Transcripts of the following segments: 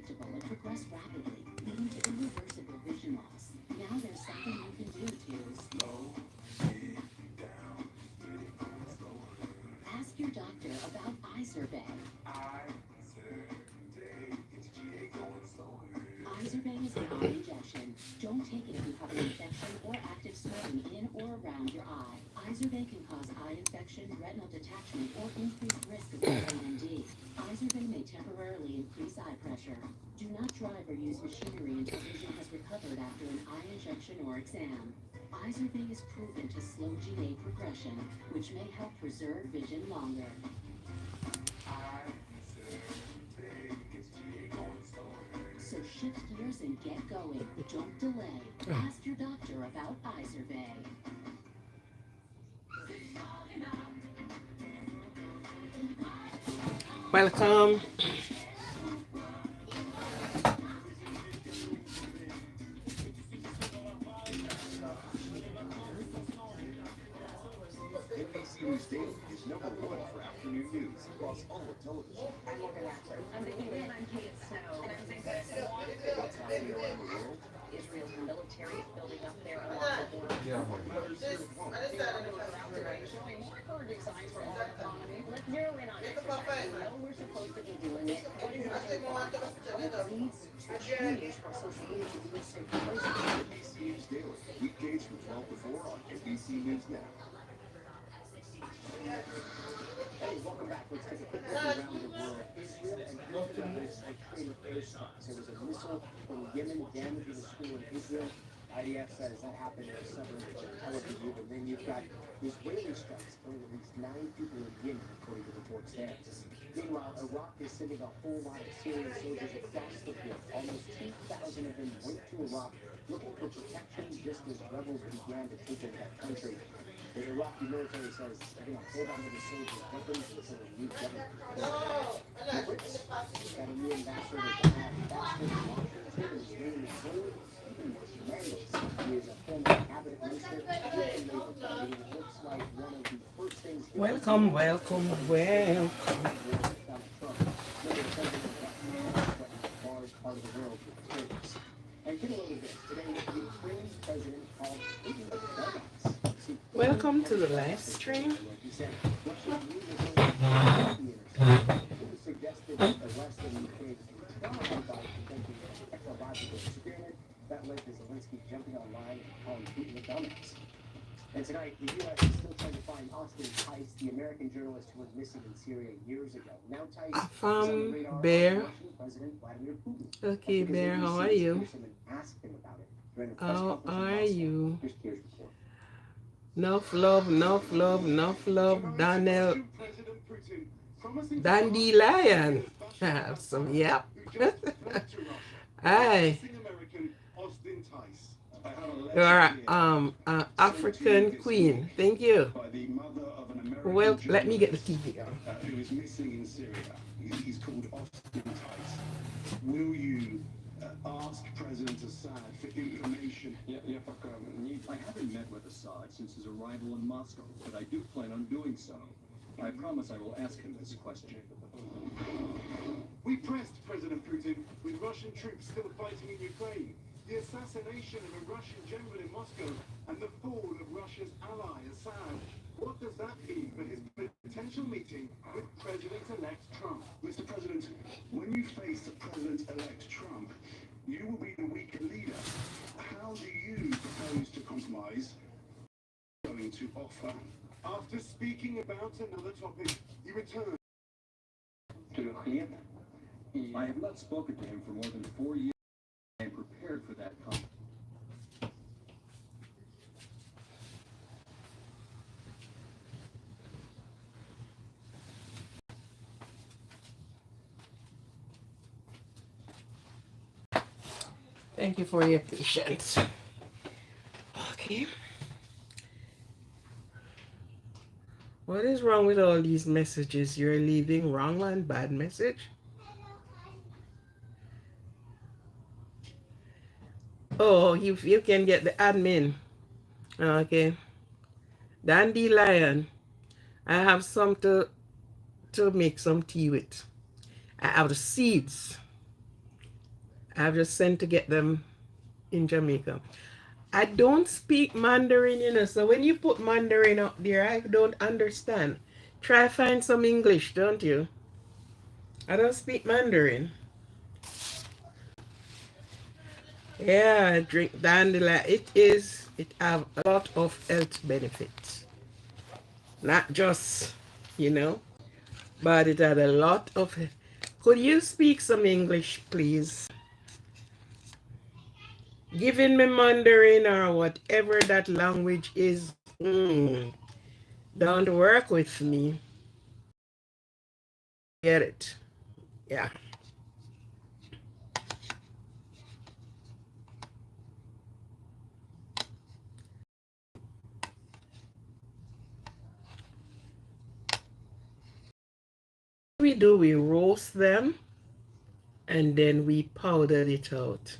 unpredictable and progress rapidly, leading to irreversible vision loss. Now there's something you can do to slow it down. Ask your doctor about eye survey. Izervay is an eye injection. Don't take it if you have an infection or active swelling in or around your eye. Izervay can cause eye infection, retinal detachment, or increased risk of AMD. Izervay may temporarily increase eye pressure. Do not drive or use machinery until vision has recovered after an eye injection or exam. Izervay is proven to slow GA progression, which may help preserve vision longer. So shift gears and get going. Don't delay. Ask your doctor about Izervay. Welcome. NBC News Daily is #1 for afternoon news across all of television. I'm Morgan Axel. I'm Vicki Lynn. I'm Kate Snow. And I'm Zingis. What's happening around the world? Israel's military is building up there along the border. Showing more encouraging signs for our economy. Let's zero in on it. We know we're supposed to be doing it. What is it? Leads to change from social media to listed places. NBC News Daily, weekdays from 12 to 4 on NBC News Now. Hey, welcome back. Let's take a quick look around the world. Israel and Houston missed a train of airstrikes. There was a missile from Yemen damaging a school in Israel. IDF says that happened in a suburb of Tel Aviv. And then you've got Israeli strikes killing at least 9 people in Yemen, according to reports there. Meanwhile, Iraq is sending a whole lot of Syrian soldiers across the field. Almost 2,000 of them went to Iraq looking for protection just as rebels began to take over that country. The Iraqi military says they're going to hold on to the soldiers' weapons until a new government. The Brits got a new ambassador to have Boston, Washington, is bringing the food. Even Manis, who is a former cabinet minister, it looks like one of the first things. Welcome. Donald Trump, maybe the president of the large part of the world with terrorists. And get a load of this. Today, the Ukraine president called Putin a dumbass. Welcome to the live stream. That led to Zelensky jumping online and calling Putin a dumbass. And tonight, the U.S. is still trying to find Austin Tice, the American journalist who was missing in Syria years ago. Now Tice is on the radar of Bear. Russian President Vladimir Putin. Okay, Bear, how are you? How are you? Enough love, enough love, enough love, Daniel. Dandelion. Some yep. Hi. You are African queen. Thank you. Well, let me get the TV on. Who is missing in Syria. He's called Austin Tice. Will you ask President Assad for information? I haven't met with Assad since his arrival in Moscow, but I do plan on doing so. I promise I will ask him this question. We pressed President Putin with Russian troops still fighting in Ukraine, the assassination of a Russian general in Moscow, and the fall of Russia's ally, Assad. What does that mean for his potential meeting with President-elect Trump? Mr. President, when you face President-elect Trump, you will be the weaker leader. How do you propose to compromise? Going to offer. After speaking about another topic, you return to the client. I have not spoken to him for more than 4 years. I am prepared for that conference. Thank you for your patience. Okay. What is wrong with all these messages? You're leaving wrong one, bad message. Oh, you can get the admin. Okay. Dandelion. I have some to make some tea with. I have the seeds. I've just sent to get them in Jamaica. I don't speak Mandarin, you know, so when you put Mandarin up there, I don't understand. Try find some English, don't you? I don't speak Mandarin. Yeah, drink dandelion. It have a lot of health benefits. Not just, you know, but it had a lot of. Could you speak some English, please? Giving me Mandarin or whatever that language is, don't work with me. Get it? Yeah. We do, we roast them and then we powder it out.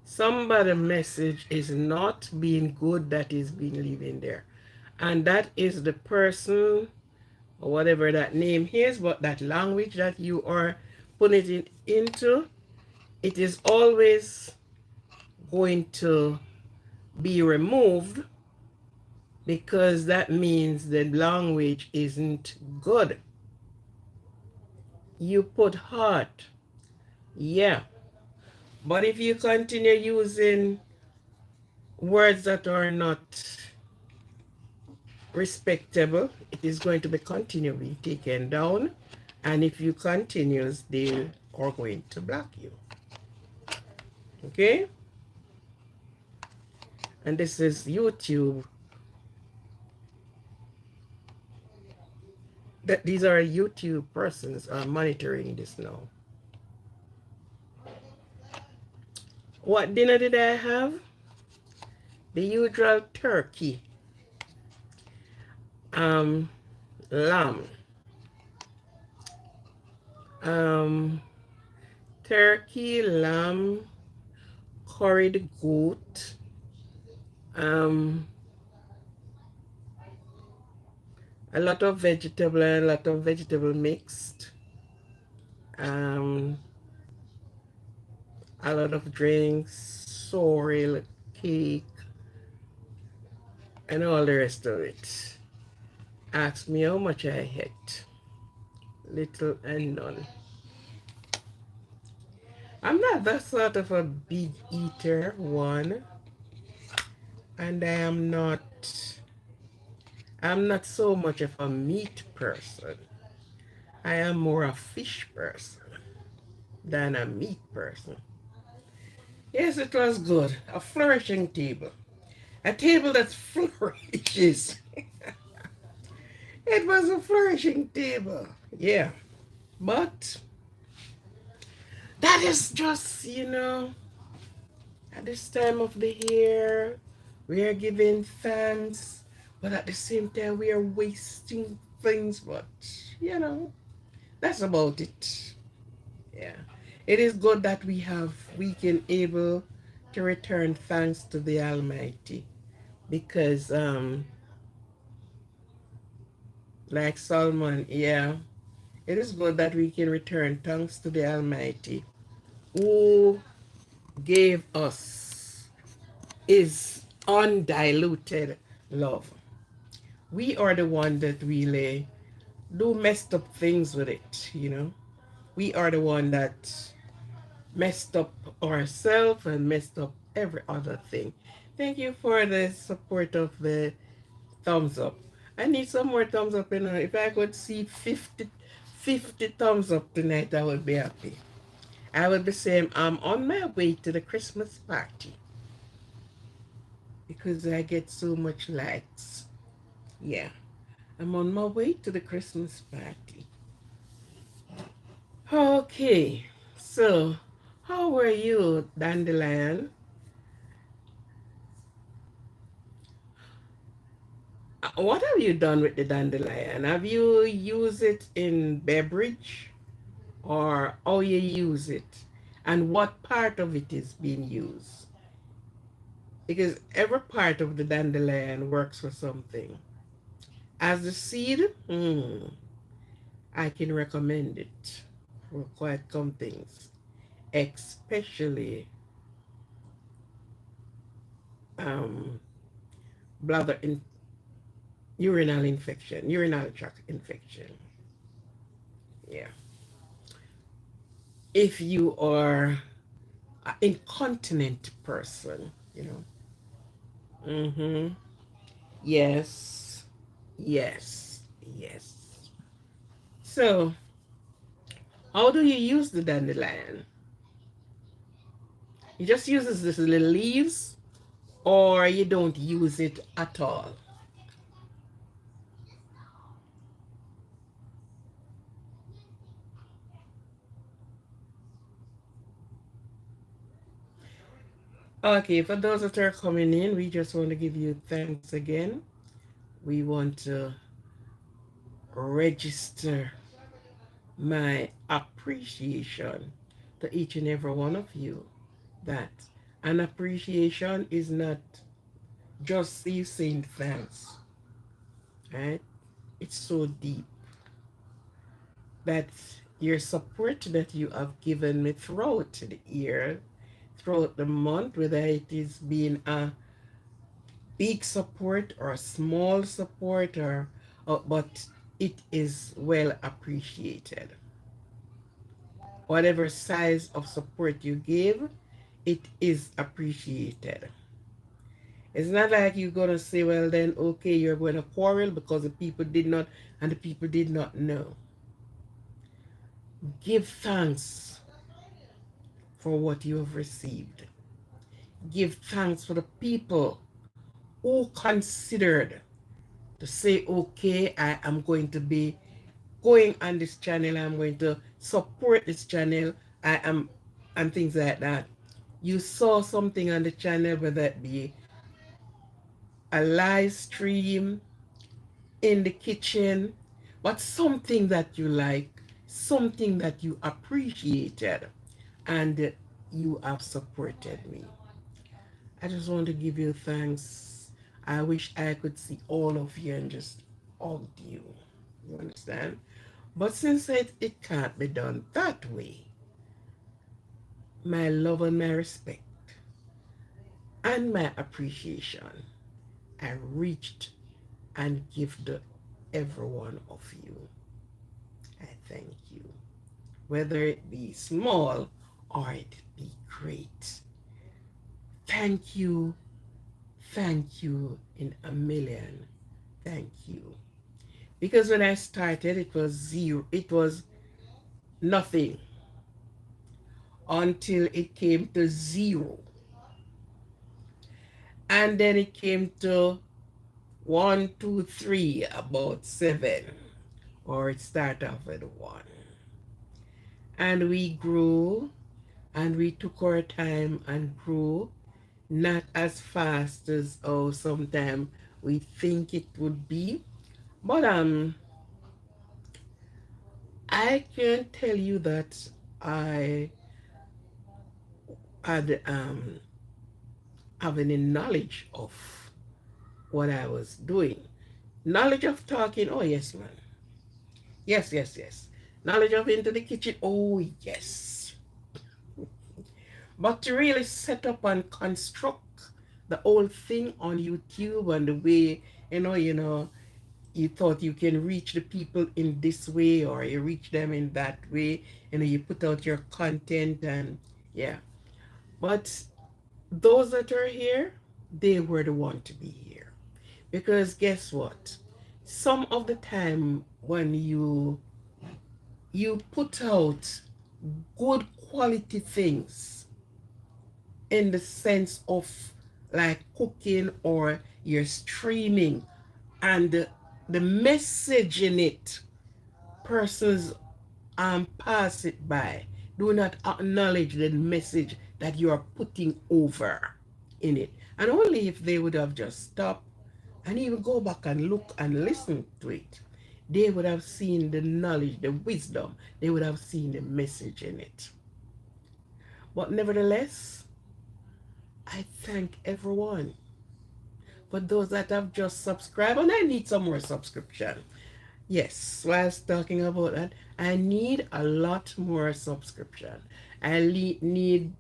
Somebody message is not being good that is being living there. And that is the person or whatever that name is, but that language that you are putting it into, it is always going to be removed because that means the language isn't good. You put heart, yeah. But if you continue using words that are not respectable, it is going to be continually taken down. And if you continue, they are going to block you. Okay? And this is YouTube. These are YouTube persons are monitoring this now. What dinner did I have? The usual turkey, lamb, turkey, lamb, curried goat, a lot of vegetable and a lot of vegetable mixed, a lot of drinks, sorrel, cake, and all the rest of it. Ask me how much I ate. Little and none. I'm not that sort of a big eater, one. And I'm not so much of a meat person. I am more a fish person than a meat person. Yes, it was good. A flourishing table. A table that flourishes. It was a flourishing table. Yeah. But that is just, at this time of the year, we are giving thanks, but at the same time, we are wasting things. But, that's about it. Yeah. It is good that we can able to return thanks to the Almighty because, like Solomon, yeah, it is good that we can return thanks to the Almighty who gave us his undiluted love. We are the one that really do messed up things with it, We are the one that messed up ourselves and messed up every other thing. Thank you for the support of the thumbs up. I need some more thumbs up. If I could see 50 thumbs up tonight, I would be happy. I would be saying I'm on my way to the Christmas party because I get so much likes. Yeah, I'm on my way to the Christmas party. Okay, so how were you, Dandelion? What have you done with the dandelion? Have you used it in beverage or how you use it and what part of it is being used? Because every part of the dandelion works for something. As the seed, I can recommend it. for quite some things, especially um, bladder in urinal infection, urinary tract infection. Yeah. If you are an incontinent person, you know. Mm-hmm. Yes. Yes. Yes. So, how do you use the dandelion? You just use this little leaves, or you don't use it at all. Okay, for those that are coming in, we just want to give you thanks again. We want to register my appreciation to each and every one of you. That an appreciation is not just you saying thanks, right? It's so deep that your support that you have given me throughout the year, throughout the month, whether it is being a big support or a small support or but it is well appreciated. Whatever size of support you give, it is appreciated. It's not like you're gonna say, well then okay, you're going to quarrel because the people did not and the people did not know. Give thanks for what you have received. Give thanks for the people who considered to say, okay, I am going to be going on this channel, I'm going to support this channel, I am, and things like that. You saw something on the channel, whether it be a live stream, in the kitchen, but something that you like, something that you appreciated, and you have supported me. I just want to give you thanks. I wish I could see all of you and just hug you. You understand? But since it can't be done that way, my love and my respect and my appreciation, I reached and give to every one of you. I thank you. Whether it be small or it be great. Thank you in a million. Thank you. Because when I started, it was zero, it was nothing until it came to zero. And then it came to 1, 2, 3, about 7. Or it started off with 1. And we grew and we took our time and grew, not as fast as sometimes we think it would be. But I can tell you that I had have any knowledge of what I was doing. Knowledge of talking, oh yes, man. Yes, yes, yes. Knowledge of into the kitchen, oh yes. But to really set up and construct the whole thing on YouTube and the way, you thought you can reach the people in this way or you reach them in that way, you put out your content and yeah. But those that are here, they were the one to be here. Because guess what? Some of the time when you put out good quality things in the sense of like cooking or you're streaming and the message in it, persons pass it by, do not acknowledge the message that you are putting over in it. And only if they would have just stopped and even go back and look and listen to it, they would have seen the knowledge, the wisdom, they would have seen the message in it. But nevertheless, I thank everyone. For those that have just subscribed, and I need some more subscription. Yes, whilst talking about that, I need a lot more subscription. Need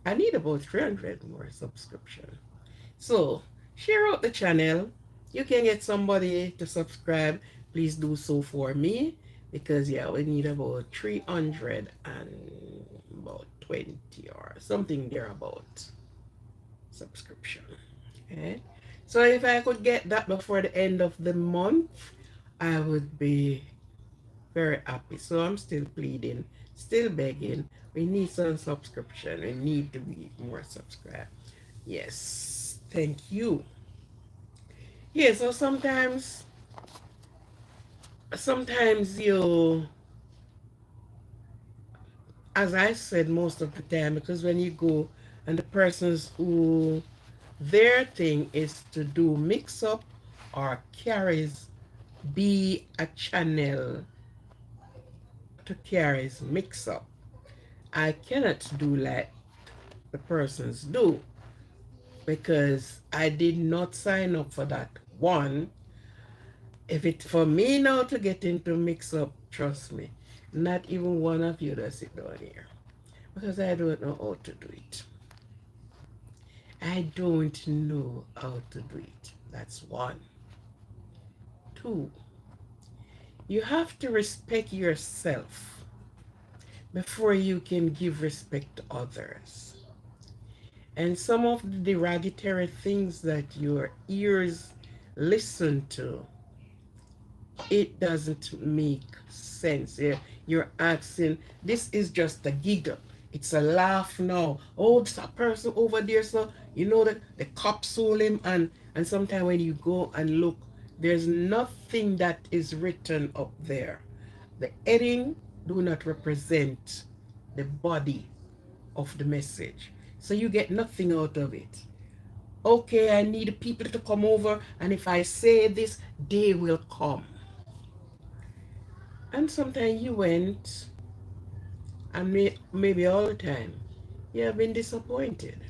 I need about 300 more subscription. So share out the channel. You can get somebody to subscribe. Please do so for me because yeah, we need about 300 and about 20 or something there about subscription. Okay. So if I could get that before the end of the month, I would be very happy. So I'm still pleading, still begging. We need some subscription. We need to be more subscribed. Yes. Thank you. Yeah, so sometimes you, as I said most of the time, because when you go and the persons who their thing is to do mix up or carries, be a channel to carries mix up. I cannot do like the persons do because I did not sign up for that. One, if it's for me now to get into mix up, trust me, not even one of you that sit down here because I don't know how to do it. I don't know how to do it. That's one. Two, you have to respect yourself before you can give respect to others. And some of the derogatory things that your ears listen to, it doesn't make sense. You're asking, this is just a giggle. It's a laugh now. Oh, there's a person over there. So, you know that the cops sold him. And sometimes when you go and look, there's nothing that is written up there. The heading do not represent the body of the message. So you get nothing out of it. Okay, I need people to come over. And if I say this, they will come. And sometimes you went, and maybe all the time, you have been disappointed.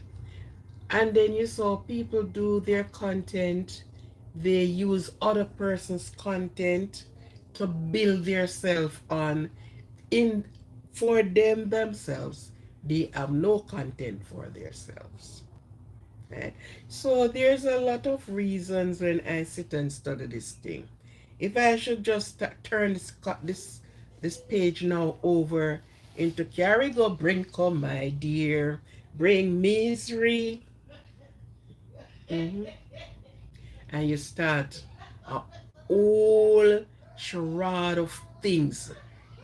And then you saw people do their content, they use other person's content to build their self on. In for them themselves, they have no content for themselves. Right? So there's a lot of reasons when I sit and study this thing. If I should just turn this page now over into carry go bring come my dear, bring misery, mhm, and you start a whole charade of things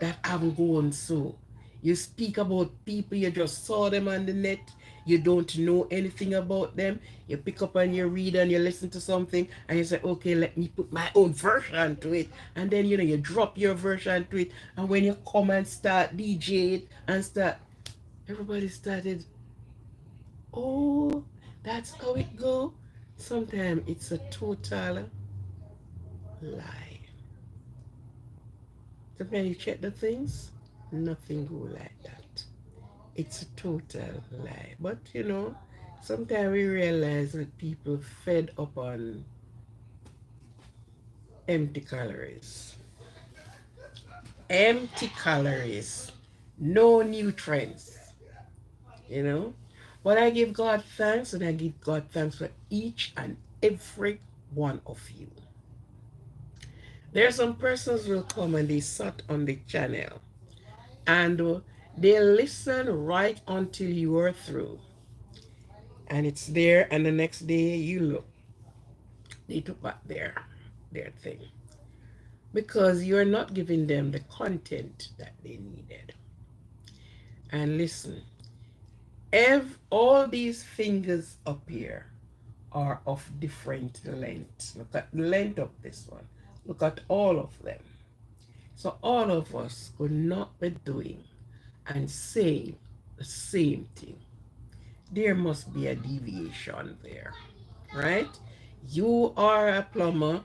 that haven't gone so. You speak about people, you just saw them on the net, you don't know anything about them. You pick up and you read and you listen to something and you say, okay, let me put my own version to it. And then, you drop your version to it. And when you come and start DJ it and start, everybody started, oh, that's how it go. Sometimes it's a total lie. So when you check the things, nothing go like that. It's a total lie. But sometimes we realize that people fed up on empty calories. Empty calories. No nutrients. You know? But I give God thanks, and I give God thanks for each and every one of you. There are some persons will come and they sat on the channel and they listen right until you are through. And it's there, and the next day you look, they took back their thing. Because you're not giving them the content that they needed. And listen, all these fingers up here are of different lengths. Look at the length of this one. Look at all of them. So all of us could not be doing and saying the same thing. There must be a deviation there, right? You are a plumber,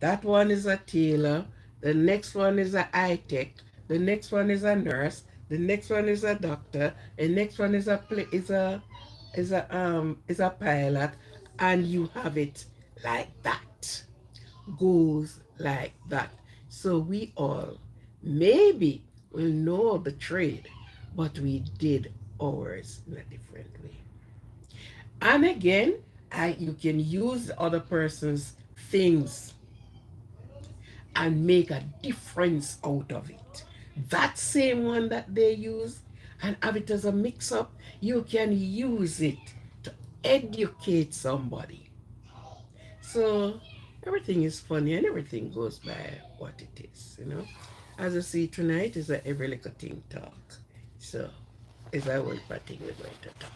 that one is a tailor, the next one is a high tech, the next one is a nurse, the next one is a doctor, the next one is a pilot. and you have it like that, goes like that. So we all maybe will know the trade, but we did ours in a different way. And again, you can use the other person's things and make a difference out of it. That same one that they use and have it as a mix up, you can use it to educate somebody. So everything is funny and everything goes by what it is, you know. As you see tonight is a every little thing talk. So is a whole thing we're going to talk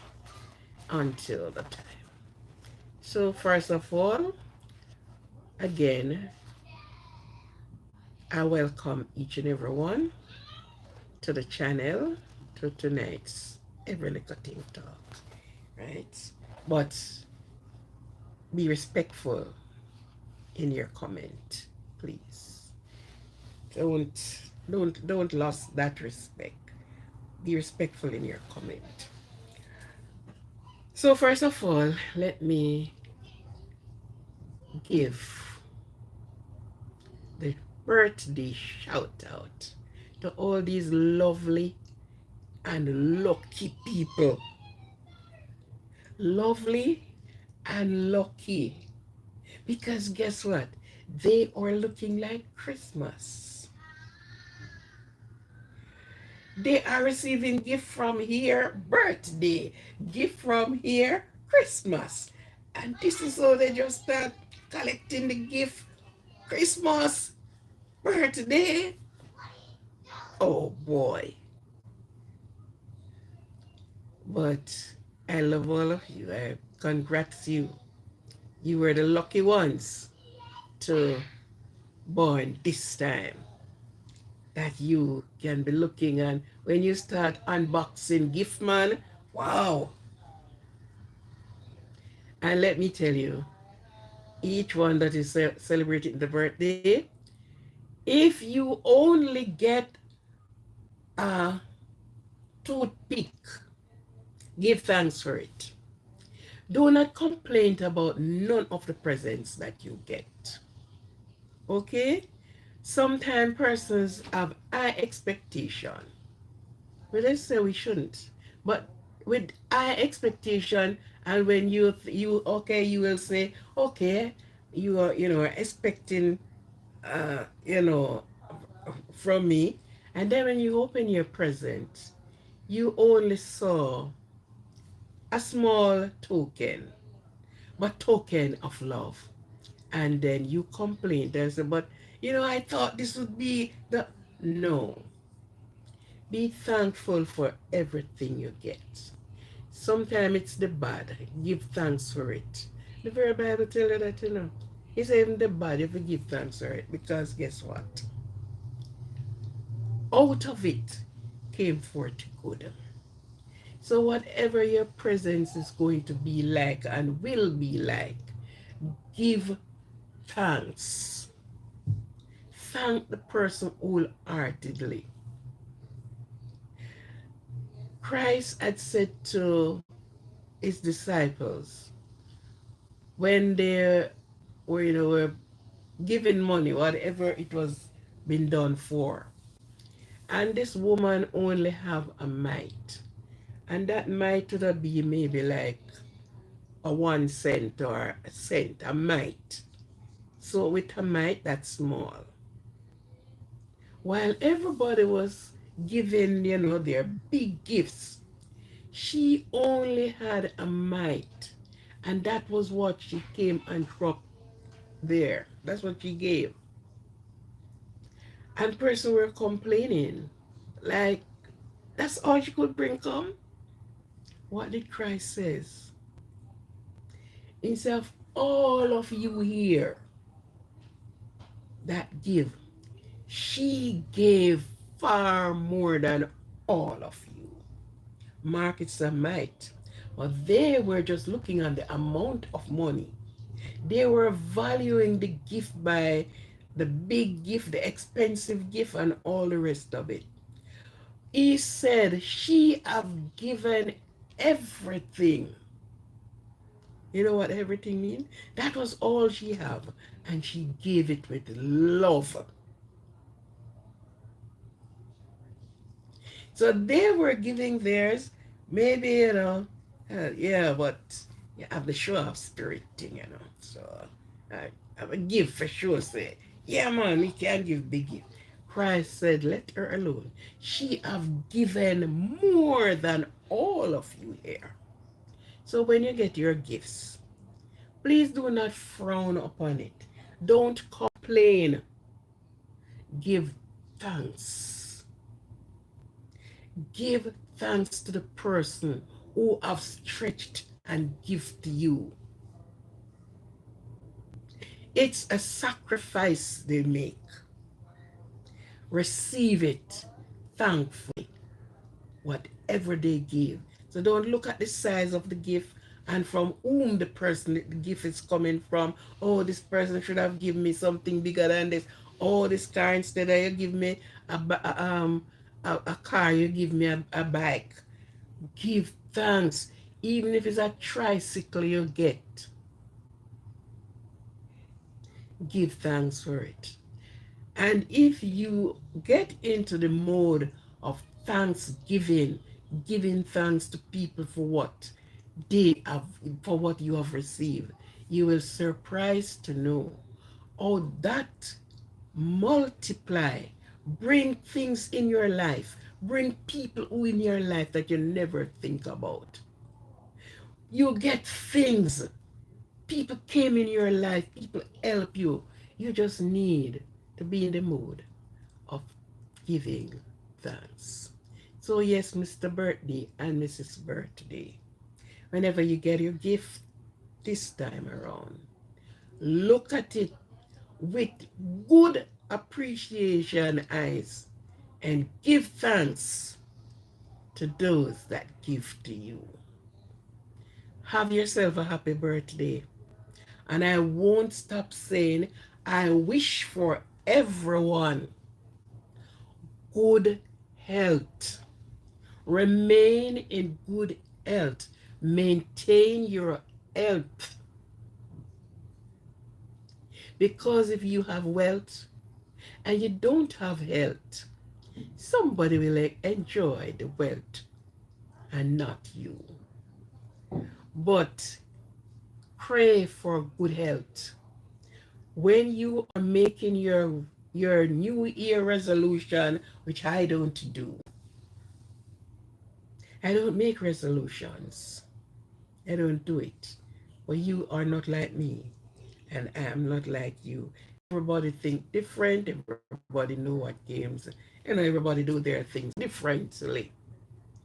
until the time. So first of all, again, I welcome each and every one to the channel, to tonight's every little thing talk, right? But be respectful in your comment, please. Don't lose that respect. Be respectful in your comment. So first of all, let me give the birthday shout out to all these lovely and lucky people. Lovely and lucky. Because guess what? They are looking like Christmas. They are receiving gift from here, birthday. Gift from here, Christmas. And this is how they just start collecting the gift. Christmas, birthday. Oh boy. But I love all of you. I congrats you. You were the lucky ones to born this time, that you can be looking, and when you start unboxing gift, man, wow. And let me tell you, each one that is celebrating the birthday, if you only get a toothpick, give thanks for it. Do not complain about none of the presents that you get. Okay? Sometimes persons have high expectation. Well, let's say we shouldn't. But with high expectation, and when you okay, you will say, okay, you are expecting from me, and then when you open your present, you only saw a small token, but token of love, and then you complain. There's a but. I thought this would be the no. Be thankful for everything you get. Sometimes it's the bad. Give thanks for it. The very Bible tells you that. It's even the bad if you give thanks for it. Because guess what? Out of it came forth good. So whatever your presence is going to be like and will be like, give thanks. Thank the person wholeheartedly. Christ had said to his disciples when they were giving money, whatever it was been done for, and this woman only have a mite, and that mite would be maybe like a 1 cent or a cent, a mite. So with a mite, that's small. While everybody was giving, their big gifts, she only had a mite, and that was what she came and dropped there. That's what she gave. And person were complaining, like, that's all she could bring come? What did Christ says? Instead of all of you here that give, she gave far more than all of you. Mark, it's a mite. But they were just looking at the amount of money. They were valuing the gift by the big gift, the expensive gift, and all the rest of it. He said, she have given everything. You know what everything means? That was all she have, and she gave it with love. So they were giving theirs, maybe, yeah, but you have the show off spirit thing, So I would give for sure, say, yeah, man, we can give big gift. Christ said, let her alone. She have given more than all of you here. So when you get your gifts, please do not frown upon it. Don't complain. Give thanks. Give thanks to the person who have stretched and give to you. It's a sacrifice they make. Receive it thankfully, whatever they give. So don't look at the size of the gift and from whom the gift is coming from. Oh, this person should have given me something bigger than this. Oh, this car, instead of you give me a car, you give me a bike. Give thanks, even if it's a tricycle you get. Give thanks for it. And if you get into the mode of thanksgiving, giving thanks to people for what they have, for what you have received, you will surprise to know how that multiply, bring things in your life, bring people who in your life that you never think about. You get things. People came in your life, people help you. You just need to be in the mood of giving thanks. So yes, Mr. Birthday and Mrs. Birthday, whenever you get your gift this time around, look at it with good appreciation eyes and give thanks to those that give to you. Have yourself a happy birthday. And I won't stop saying, I wish for everyone good health. Remain in good health. Maintain your health. Because if you have wealth and you don't have health, somebody will enjoy the wealth and not you. But pray for good health. When you are making your new year resolution, which I don't do. I don't make resolutions. I don't do it. But you are not like me, and I am not like you. Everybody think different. Everybody know what games. Everybody do their things differently.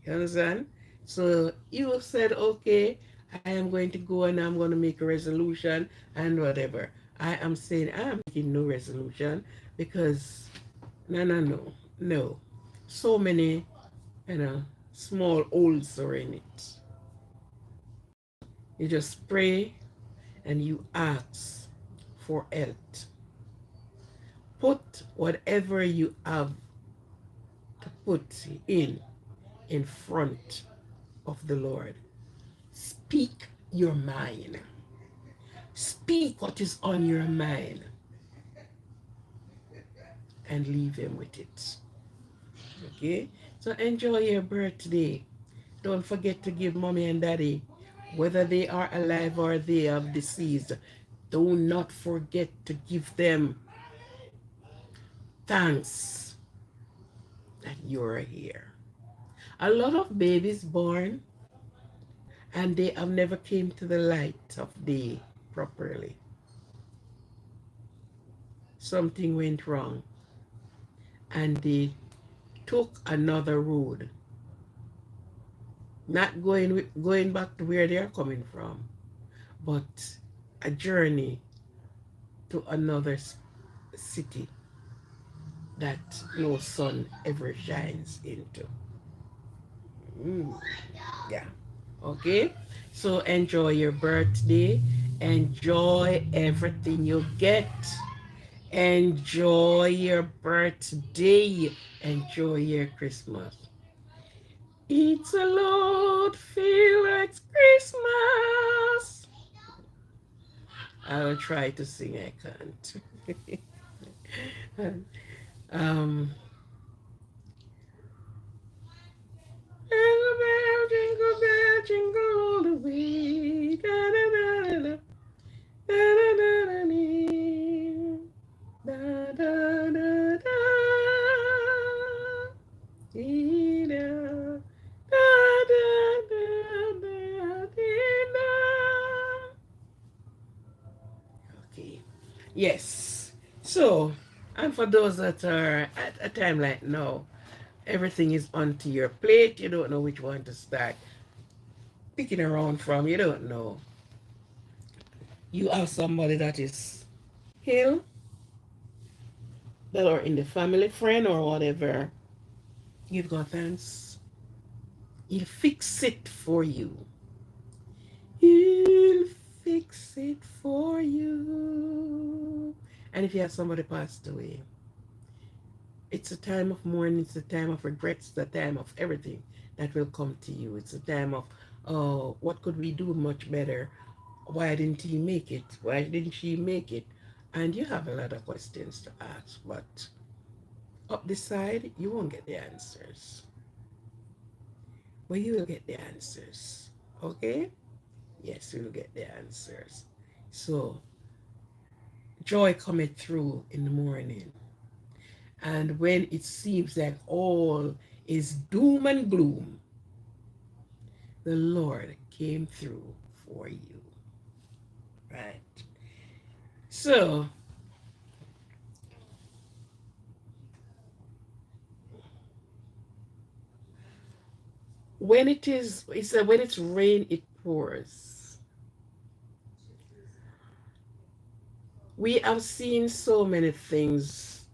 You understand? So you said, okay, I am going to go and I'm going to make a resolution and whatever. I am saying I am making no resolution because no. So many, small holes are in it. You just pray and you ask for health. Put whatever you have to put in front of the Lord. Speak your mind. Speak what is on your mind and leave him with it. Okay? So enjoy your birthday. Don't forget to give mommy and daddy, whether they are alive or they have deceased, do not forget to give them thanks that you're here. A lot of babies born and they have never came to the light of day properly. Something went wrong and they took another road, not going back to where they are coming from, but a journey to another city that no sun ever shines into. Yeah. Okay? So enjoy your birthday. Enjoy everything you get. Enjoy your birthday. Enjoy your Christmas. It's a lot, feel like Christmas. I'll try to sing. I can't. um, jingle bell, jingle all the way. Da, da, da, da, da, da, da, da, da, da, da, dee, da, da, da, da, da, dee, da. Okay. Yes. So, and for those that are at a time like now, everything is onto your plate. You don't know which one to start picking around from. You don't know. You have somebody that is ill, that are in the family, friend, or whatever. Give God thanks. He'll fix it for you. He'll fix it for you. And if you have somebody passed away, it's a time of mourning, it's a time of regrets, it's a time of everything that will come to you. It's a time of, oh, what could we do much better? Why didn't he make it? Why didn't she make it? And you have a lot of questions to ask, but up this side, you won't get the answers. But you will get the answers. Okay? Yes, you will get the answers. So, joy cometh through in the morning. And when it seems like all is doom and gloom, the Lord came through for you. Right? So, when it is, he said, when it's rain, it pours. We have seen so many things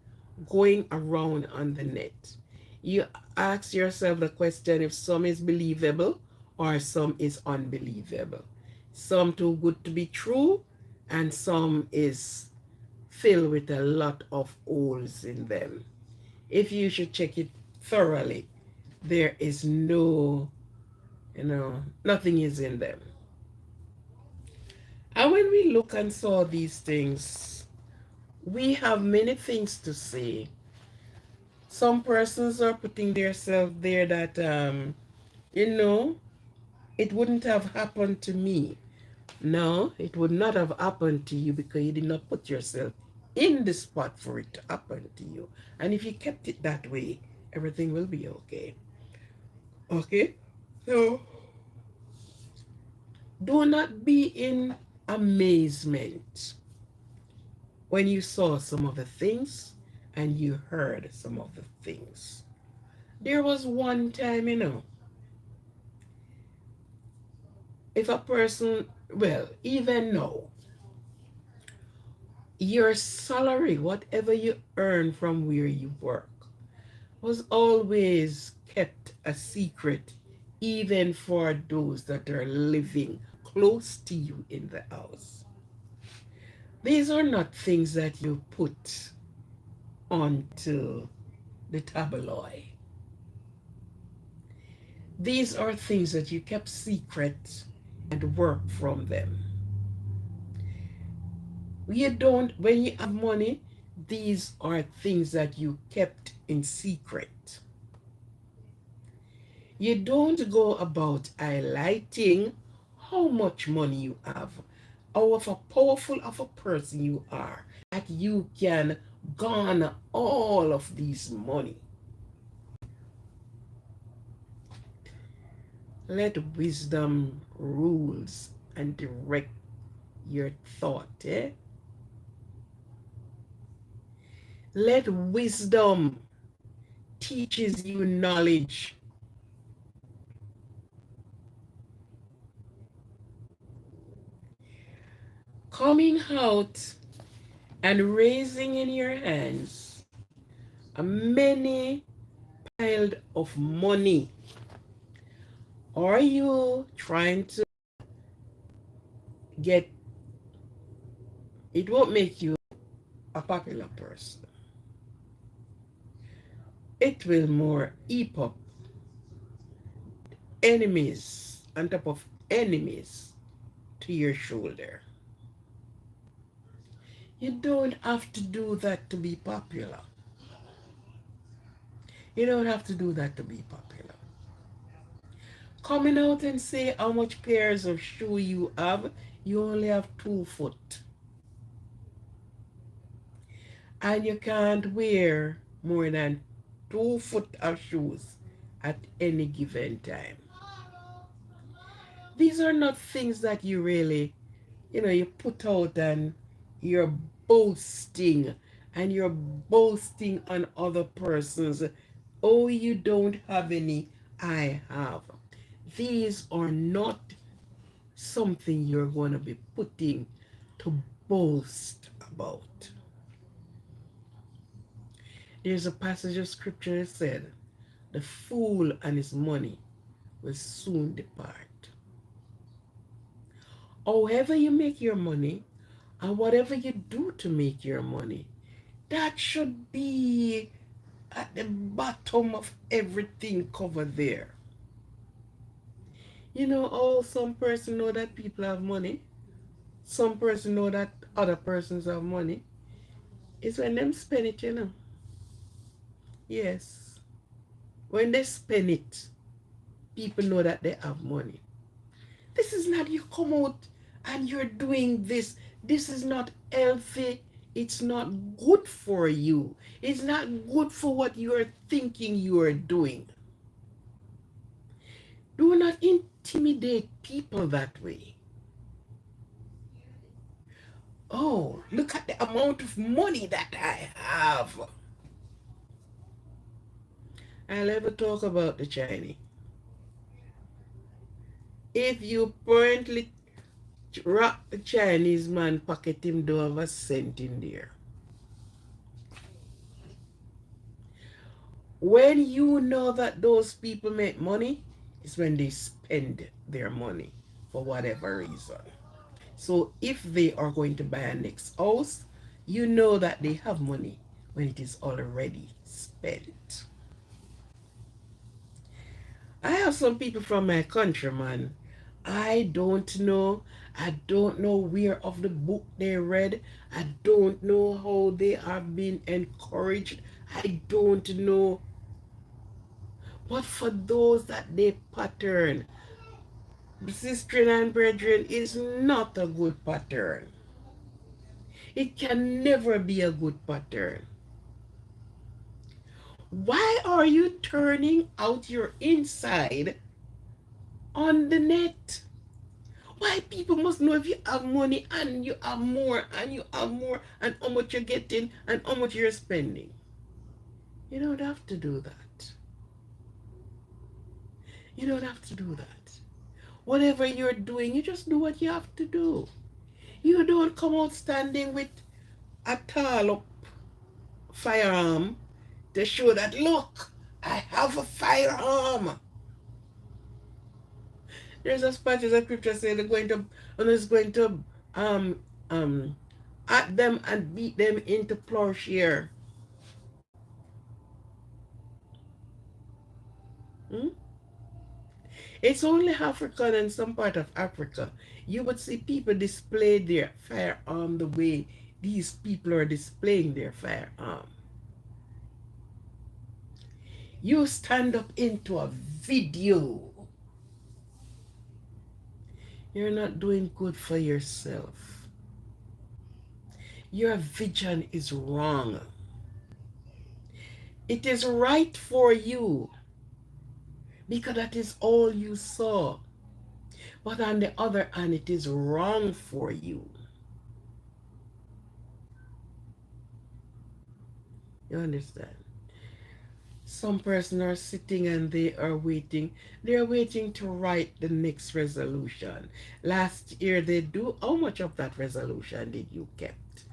going around on the net. You ask yourself the question if some is believable or some is unbelievable. Some too good to be true, and some is filled with a lot of holes in them. If you should check it thoroughly, there is no, nothing is in them. And when we look and saw these things, we have many things to say. Some persons are putting themselves there that, you know, it wouldn't have happened to me. No, it would not have happened to you because you did not put yourself in the spot for it to happen to you. And if you kept it that way, everything will be okay. Okay? So, do not be in amazement when you saw some of the things and you heard some of the things. There was one time, if a person, well, even now, your salary, whatever you earn from where you work, was always kept a secret, even for those that are living close to you in the house. These are not things that you put onto the tabloid. These are things that you kept secret and work from them. You don't, when you have money, these are things that you kept in secret. You don't go about highlighting how much money you have, how of a powerful of a person you are, that you can garner all of these money. Let wisdom rules and direct your thought. Let wisdom teaches you knowledge. Coming out and raising in your hands a many piled of money. Are you trying to get, it won't make you a popular person. It will more heap up enemies on top of enemies to your shoulder. You don't have to do that to be popular. You don't have to do that to be popular. Coming out and say how much pairs of shoe you have, you only have 2 foot. And you can't wear more than 2 foot of shoes at any given time. These are not things that you really, you put out and you're boasting and you're boasting on other persons. Oh, you don't have any, I have. These are not something you're going to be putting to boast about. There's a passage of scripture that said, the fool and his money will soon depart. However you make your money, and whatever you do to make your money, that should be at the bottom of everything covered there. Some person know that people have money. Some person know that other persons have money. It's when them spend it. Yes. When they spend it, people know that they have money. This is not you come out and you're doing this. This is not healthy. It's not good for you. It's not good for what you're thinking you are doing. Do not intimidate people that way. Oh, look at the amount of money that I have. I'll ever talk about the Chinese. If you apparently rock the Chinese man pocket, him don't have a cent in there. When you know that those people make money, is when they spend their money for whatever reason. So if they are going to buy a next house, you know that they have money when it is already spent. I have some people from my country, man. I don't know. I don't know where of the book they read. I don't know how they have been encouraged. I don't know. But for those that they pattern, sister and brethren, is not a good pattern. It can never be a good pattern. Why are you turning out your inside on the net? Why people must know if you have money and you have more and you have more and how much you're getting and how much you're spending? You don't have to do that. You don't have to do that. Whatever you're doing, you just do what you have to do. You don't come out standing with a tall up firearm to show that, look, I have a firearm. There's a passage of scripture saying they're going to, and is going to at them and beat them into plowshare. Hmm? It's only African and some part of Africa. You would see people display their firearm the way these people are displaying their firearm. You stand up into a video. You're not doing good for yourself. Your vision is wrong. It is right for you because that is all you saw. But on the other hand, it is wrong for you. You understand? Some person are sitting and they are waiting. They're waiting to write the next resolution. Last year they do. How much of that resolution did you kept?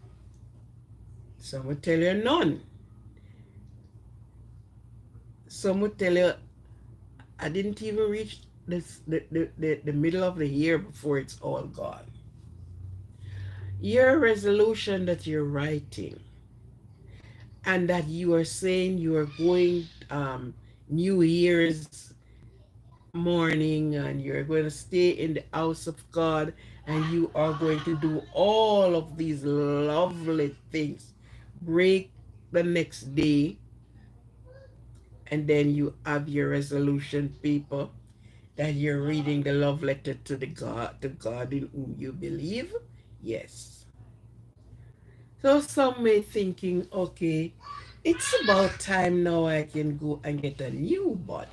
Some would tell you none. Some would tell you, I didn't even reach the middle of the year before it's all gone. Your resolution that you're writing and that you are saying you are going New Year's morning and you're going to stay in the house of God and you are going to do all of these lovely things. Break the next day, and then you have your resolution paper that you're reading the love letter to the God in whom you believe. Yes. So some may thinking, okay, it's about time now I can go and get a new body.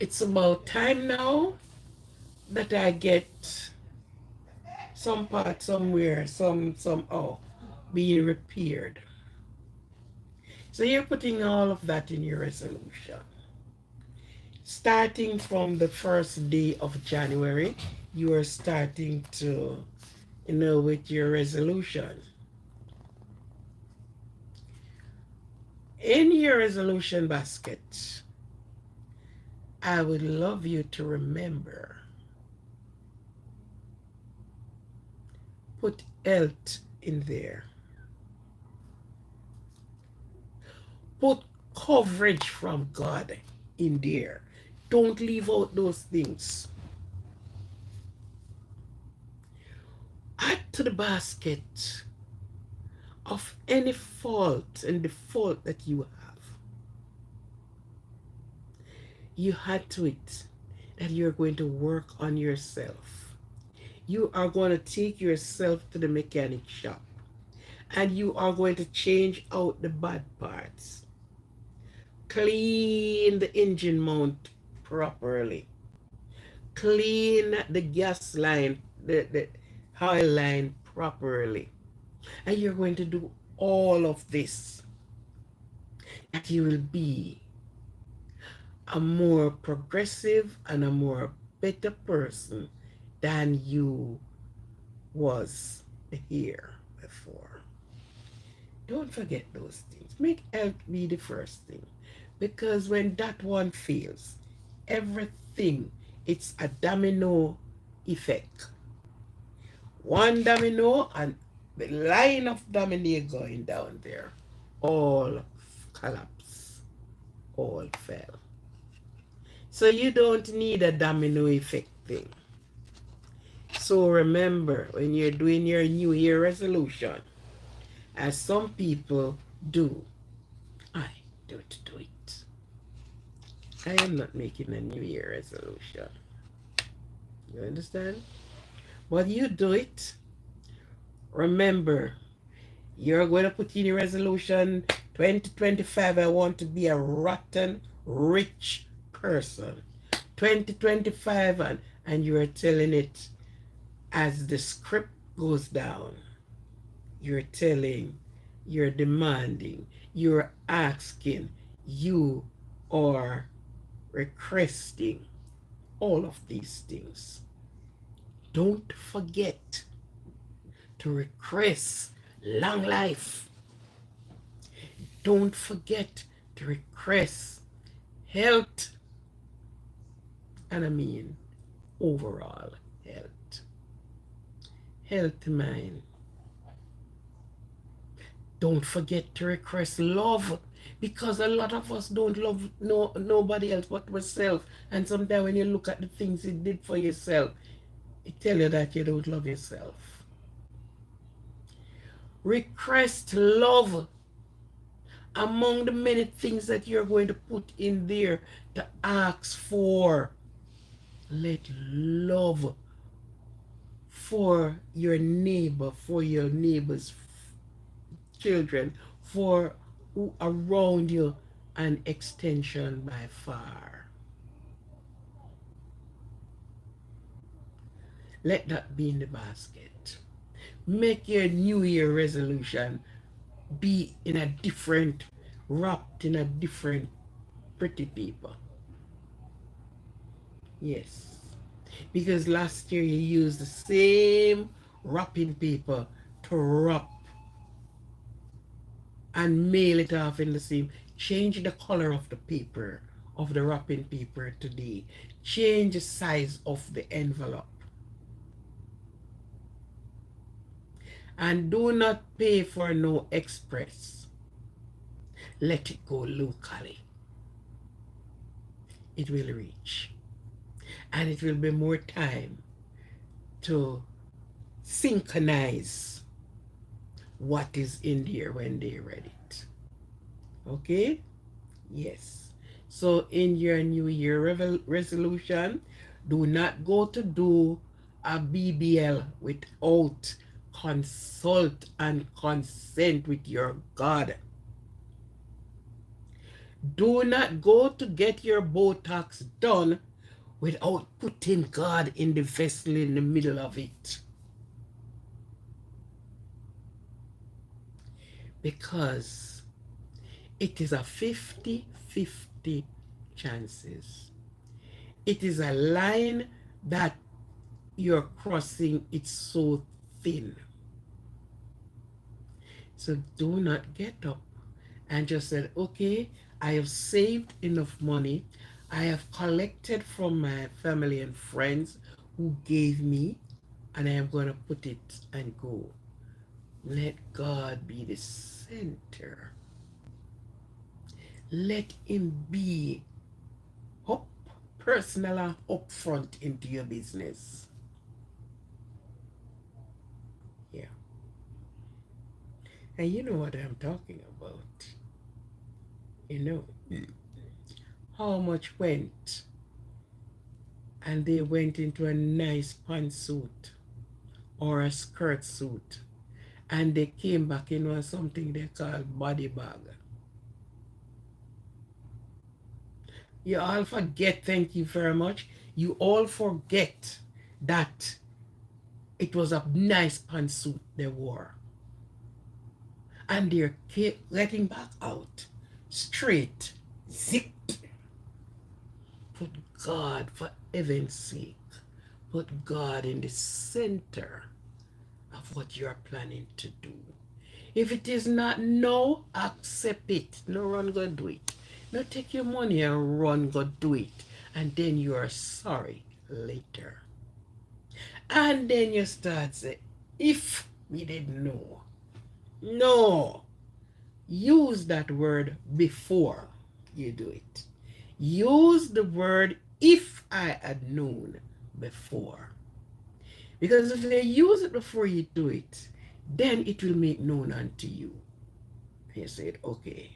It's about time now that I get some part somewhere, somehow being repaired. So you're putting all of that in your resolution. Starting from the first day of January, you are starting to, with your resolution. In your resolution basket, I would love you to remember, put health in there. Put coverage from God in there. Don't leave out those things. Add to the basket of any fault and default that you have. You add to it that you're going to work on yourself. You are going to take yourself to the mechanic shop, and you are going to change out the bad parts. Clean the engine mount properly. Clean the gas line, the oil line properly. And you're going to do all of this. That you will be a more progressive and a more better person than you was here before. Don't forget those things. Make health be the first thing. Because when that one fails, everything, it's a domino effect. One domino and the line of domino going down there, all collapse, all fell. So you don't need a domino effect thing. So remember, when you're doing your New Year resolution, as some people do, I don't do it. I am not making a New Year resolution. You understand? But you do it. Remember, you're going to put in your resolution 2025, I want to be a rotten rich person. 2025, and you're telling it as the script goes down. You're telling, you're demanding, you're asking, you are requesting all of these things. Don't forget to request long life. Don't forget to request health. And I mean overall health. Health mind. Don't forget to request love, because a lot of us don't love nobody else but ourselves. And sometimes when you look at the things you did for yourself, it tells you that you don't love yourself. Request love. Among the many things that you're going to put in there to ask for, let love for your neighbor, for your neighbor's children, for who around you, an extension by far. Let that be in the basket. Make your New Year resolution be in a different, wrapped in a different pretty paper. Yes. Because last year you used the same wrapping paper to wrap and mail it off in the same. Change the color of the paper, of the wrapping paper today. Change the size of the envelope. And do not pay for no express. Let it go locally. It will reach. And it will be more time to synchronize what is in there when they read it. Okay? Yes. So in your New Year resolution, do not go to do a BBL without consult and consent with your God. Do not go to get your Botox done without putting God in the vessel in the middle of it. Because it is a 50-50 chances. It is a line that you're crossing, it's so thin. So do not get up and just say, okay, I have saved enough money. I have collected from my family and friends who gave me, and I am going to put it and go. Let God be the center. Let him be up personal and upfront into your business. Yeah. And you know what I'm talking about. You know how much went, and they went into a nice pantsuit or a skirt suit, and they came back in something they call body bag. You all forget, thank you very much. You all forget that it was a nice pantsuit they wore. And they're letting back out. Straight. Zipped. Put God, for heaven's sake, put God in the center of what you're planning to do. If it is not, no, accept it. No, run, go do it. No, take your money and run, go do it. And then you are sorry later. And then you start say, if we didn't know. No. Use that word before you do it. Use the word if I had known before. Because if you use it before you do it, then it will make known unto you. And you said, okay,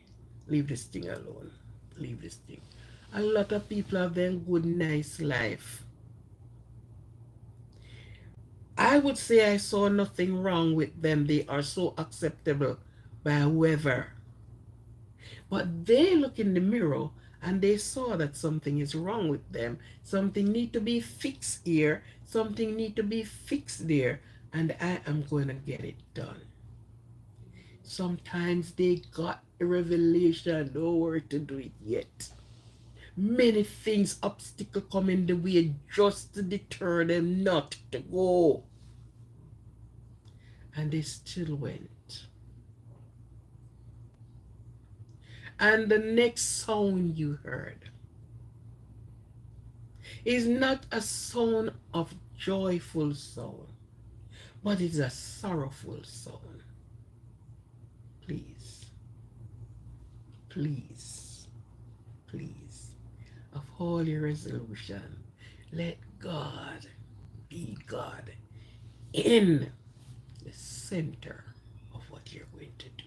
leave this thing alone. Leave this thing. A lot of people have their good, nice life. I would say I saw nothing wrong with them. They are so acceptable by whoever. But they look in the mirror and they saw that something is wrong with them. Something need to be fixed here. Something need to be fixed there. And I am going to get it done. Sometimes they got a revelation, nowhere to do it yet. Many things, obstacle come in the way just to deter them not to go. And they still went. And the next sound you heard is not a sound of joyful sound, but it's a sorrowful sound. Please, please, please, of all your resolution, let God be God in the center of what you're going to do.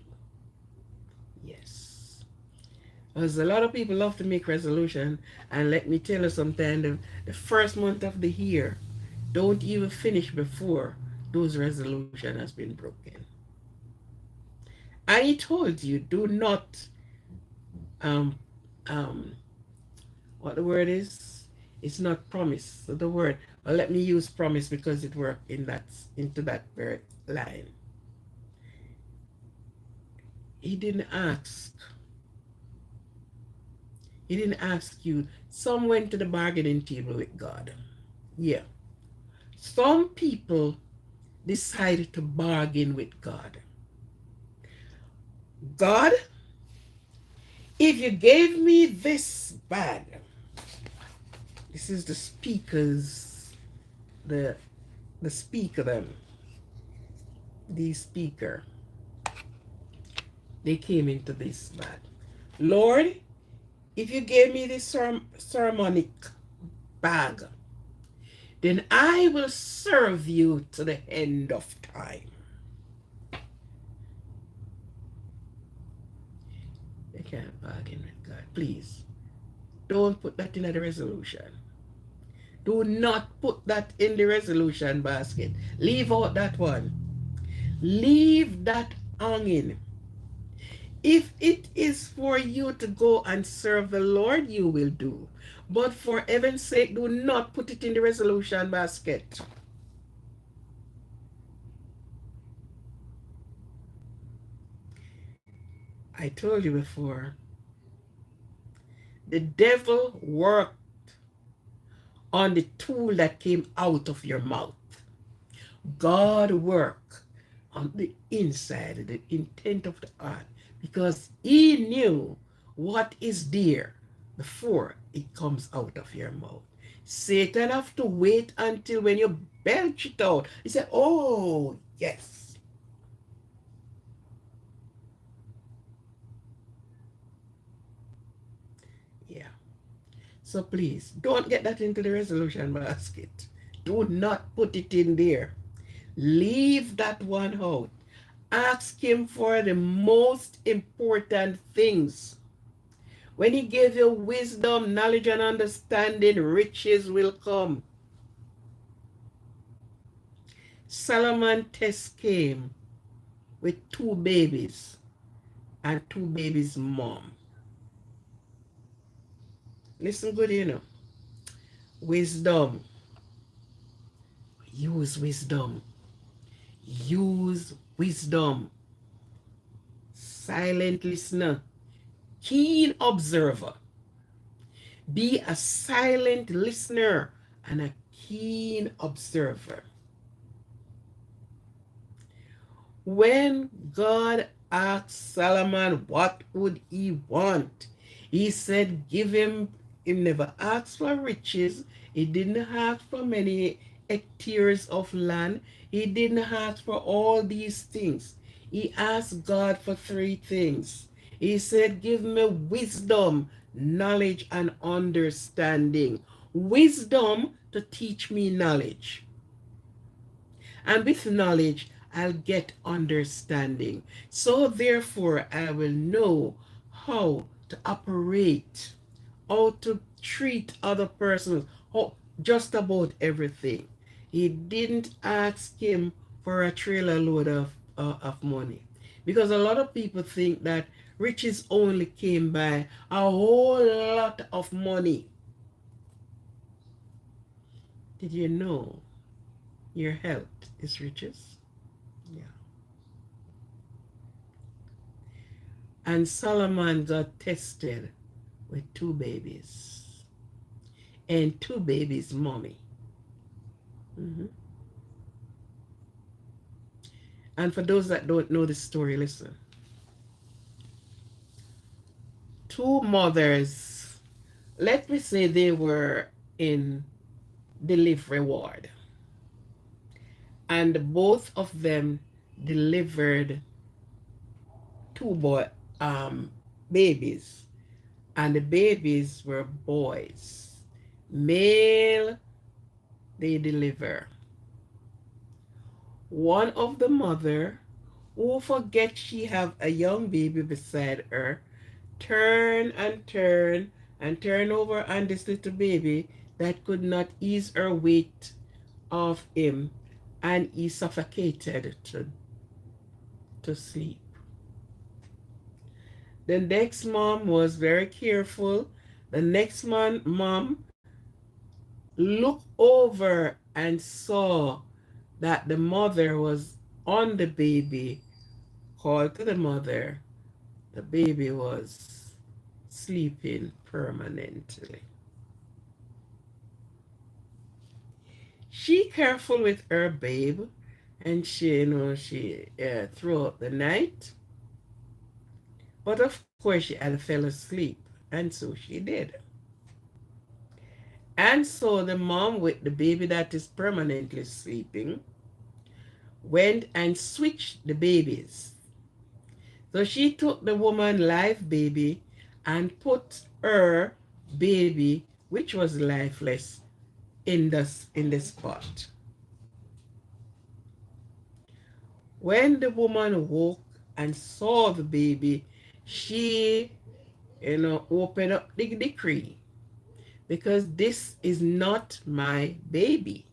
Yes. Because a lot of people love to make resolution, and let me tell you something, the first month of the year, don't even finish before those resolution has been broken. I told you, do not, what the word is? It's not promise. So the word, well, let me use promise because it worked in that, into that very line. He didn't ask. He didn't ask you. Some went to the bargaining table with God. Yeah. Some people decided to bargain with God. God, if you gave me this bag, this is the speakers, the speaker them, the speaker, they came into this bag. Lord, if you gave me this sermonic bag, then I will serve you to the end of time. You can't bargain with God. Please, don't put that in the resolution. Do not put that in the resolution basket. Leave out that one. Leave that hanging. If it is for you to go and serve the Lord, you will do. But for heaven's sake, do not put it in the resolution basket. I told you before, the devil worked on the tool that came out of your mouth. God worked on the inside, the intent of the heart, because he knew what is there before it comes out of your mouth. Satan have to wait until when you belch it out. He said, oh, yes. Yeah. So please, don't get that into the resolution basket. Do not put it in there. Leave that one out. Ask him for the most important things. When he gave you wisdom, knowledge, and understanding, riches will come. Solomon test came with 2 babies and 2 babies' mom. Listen good, you know. Wisdom. Use wisdom. Use wisdom. Silent listener. Keen observer. Be a silent listener and a keen observer. When God asked Solomon what would he want, he said, give him, he never asked for riches. He didn't ask for many hectares of land. He didn't ask for all these things. He asked God for 3 things. He said, give me wisdom, knowledge, and understanding. Wisdom to teach me knowledge. And with knowledge, I'll get understanding. So therefore, I will know how to operate, how to treat other persons, just about everything. He didn't ask him for a trailer load of money. Because a lot of people think that riches only came by a whole lot of money. Did you know your health is riches? Yeah. And Solomon got tested with 2 babies. And 2 babies' mommy. And for those that don't know the story, listen. 2 mothers, let me say they were in delivery ward. And both of them delivered 2 babies. And the babies were boys. Male, they deliver. One of the mother, who forget she have a young baby beside her, turn and turn and turn over on this little baby that could not ease her weight off him, and he suffocated to sleep. The next mom was very careful. The next mom looked over and saw that the mother was on the baby, called to the mother. The baby was sleeping permanently. She careful with her babe, and she throughout the night. But of course she had fell asleep, and so she did. And so the mom with the baby that is permanently sleeping went and switched the babies. So she took the woman live baby and put her baby, which was lifeless, in the spot. When the woman woke and saw the baby, she, opened up the decree, because this is not my baby.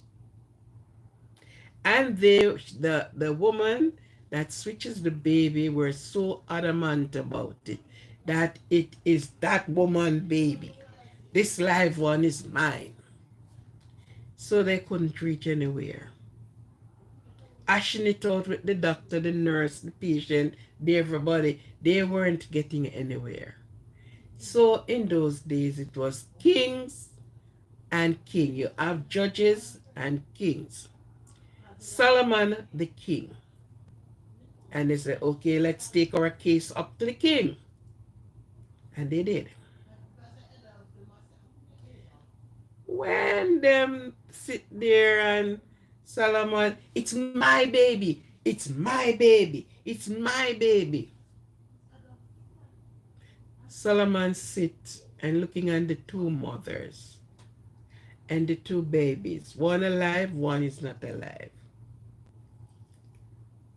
And the woman that switches the baby were so adamant about it, that it is that woman baby. This live one is mine. So they couldn't reach anywhere. Ashing it out with the doctor, the nurse, the patient, everybody, they weren't getting anywhere. So in those days, it was kings and king. You have judges and kings. Solomon the king. And they said, okay, let's take our case up to the king. And they did. When them sit there and Solomon, it's my baby, it's my baby, it's my baby. Solomon sits and looking at the two mothers and the two babies, one alive, one is not alive.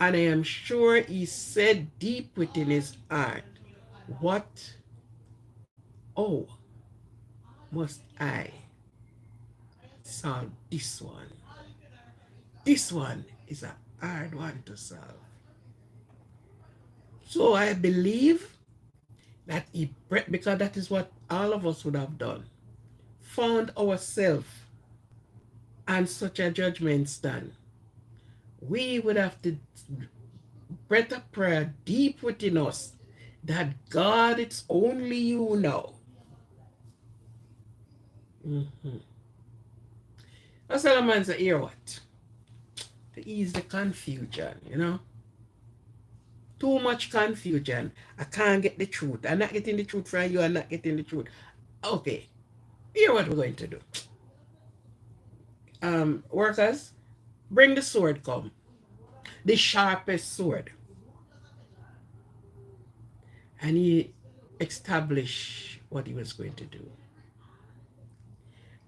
And I am sure he said deep within his heart, what, oh, must I solve this one? This one is a hard one to solve. So I believe that he, because that is what all of us would have done, found ourselves on such a judgment stand. We would have to breath a prayer deep within us that God, it's only you now. That's Solomon said, hear what? To ease the confusion, Too much confusion. I can't get the truth. I'm not getting the truth from you. I'm not getting the truth. Okay. Here what we're going to do. Workers, bring the sword, come. The sharpest sword. And he established what he was going to do.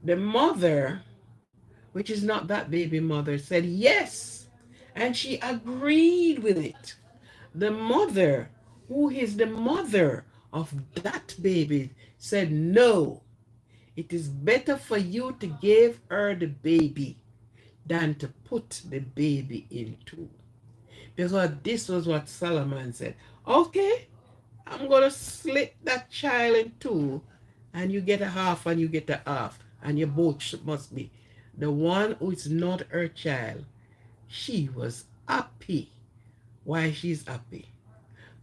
The mother, which is not that baby mother, said yes. And she agreed with it. The mother, who is the mother of that baby, said no. It is better for you to give her the baby than to put the baby in two. Because this was what Solomon said. Okay, I'm going to slit that child in two, and you get a half and you get a half, and you both must be. The one who is not her child, she was happy. Why she's happy?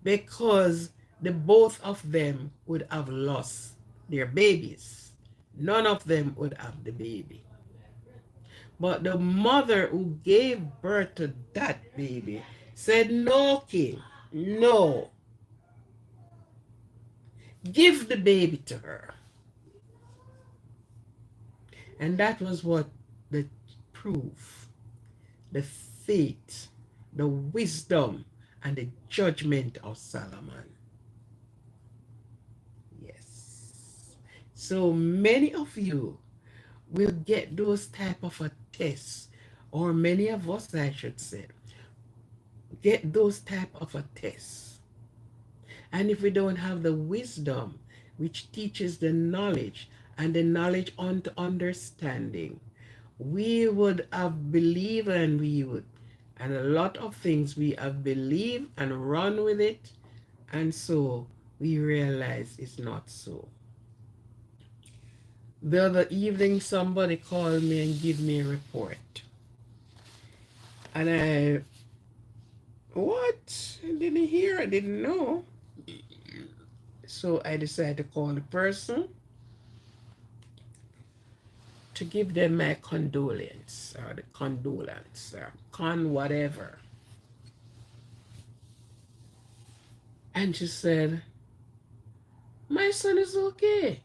Because the both of them would have lost their babies. None of them would have the baby. But the mother who gave birth to that baby said, no, king, no. Give the baby to her. And that was what the proof, the faith, the wisdom, and the judgment of Solomon. Yes. So many of you will get those type of a tests, or many of us, I should say, get those type of a tests. And if we don't have the wisdom, which teaches the knowledge, and the knowledge unto understanding, we would have believed, and a lot of things we have believed and run with it, and so we realize it's not so. The other evening, somebody called me and gave me a report. And what? I didn't hear, I didn't know. So I decided to call the person to give them my condolence, or the condolence, or whatever. And she said, my son is okay.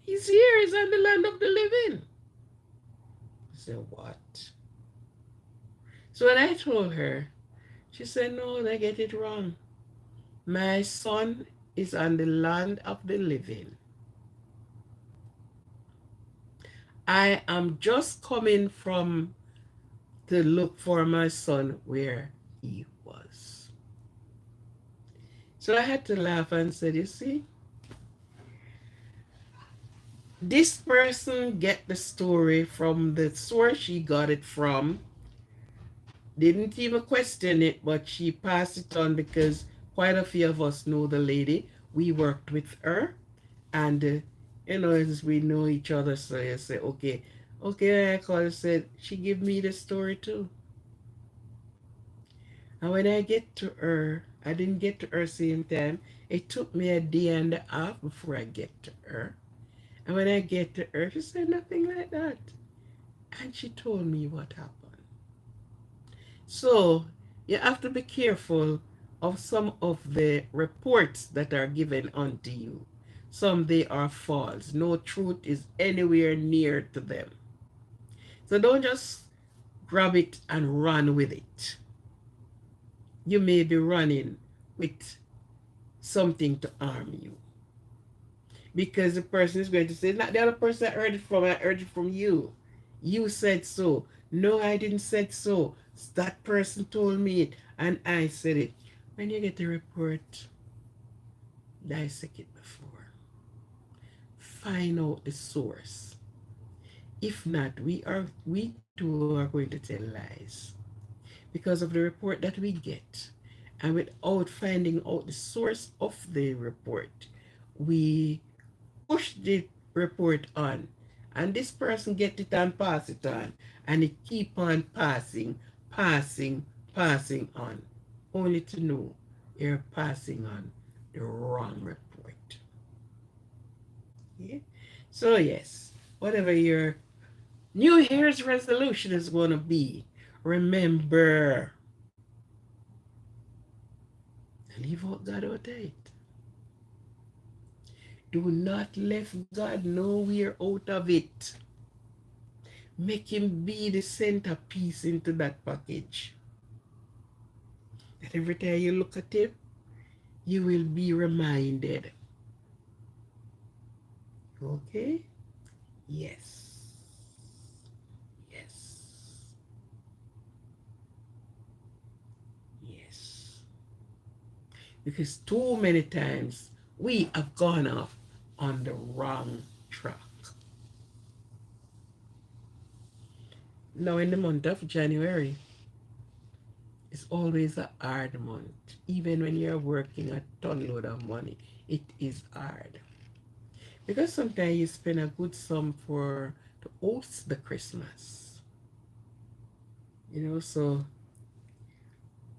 He's here, he's on the land of the living. I said, what? So when I told her, she said, no, they get it wrong. My son is on the land of the living. I am just coming from to look for my son where he was. So I had to laugh and said, you see, this person get the story from the source she got it from, didn't even question it, but she passed it on because quite a few of us know the lady. We worked with her, and as we know each other, so you say, okay, okay, I call and said, she give me the story too. And when I get to her, I didn't get to her same time. It took me a day and a half before I get to her. And when I get to her, she said nothing like that. And she told me what happened. So you have to be careful of some of the reports that are given unto you. Some they are false. No truth is anywhere near to them. So don't just grab it and run with it. You may be running with something to harm you. Because the person is going to say, not the other person I heard it from, I heard it from you. You said so. No, I didn't said so. That person told me it and I said it. When you get the report, dissect it before. Find out the source. If not, we too are going to tell lies because of the report that we get. And without finding out the source of the report, we push the report on, and this person get it and pass it on, and it keep on passing on, only to know you're passing on the wrong report. Yeah? So yes, whatever your New Year's resolution is going to be, remember, leave out God out of it. Do not let God nowhere out of it. Make him be the centerpiece into that package. That every time you look at him, you will be reminded. Okay? Yes. Yes. Yes. Because too many times we have gone off on the wrong track. Now in the month of January, it's always a hard month. Even when you're working a ton load of money, it is hard. Because sometimes you spend a good sum for to host the Christmas. So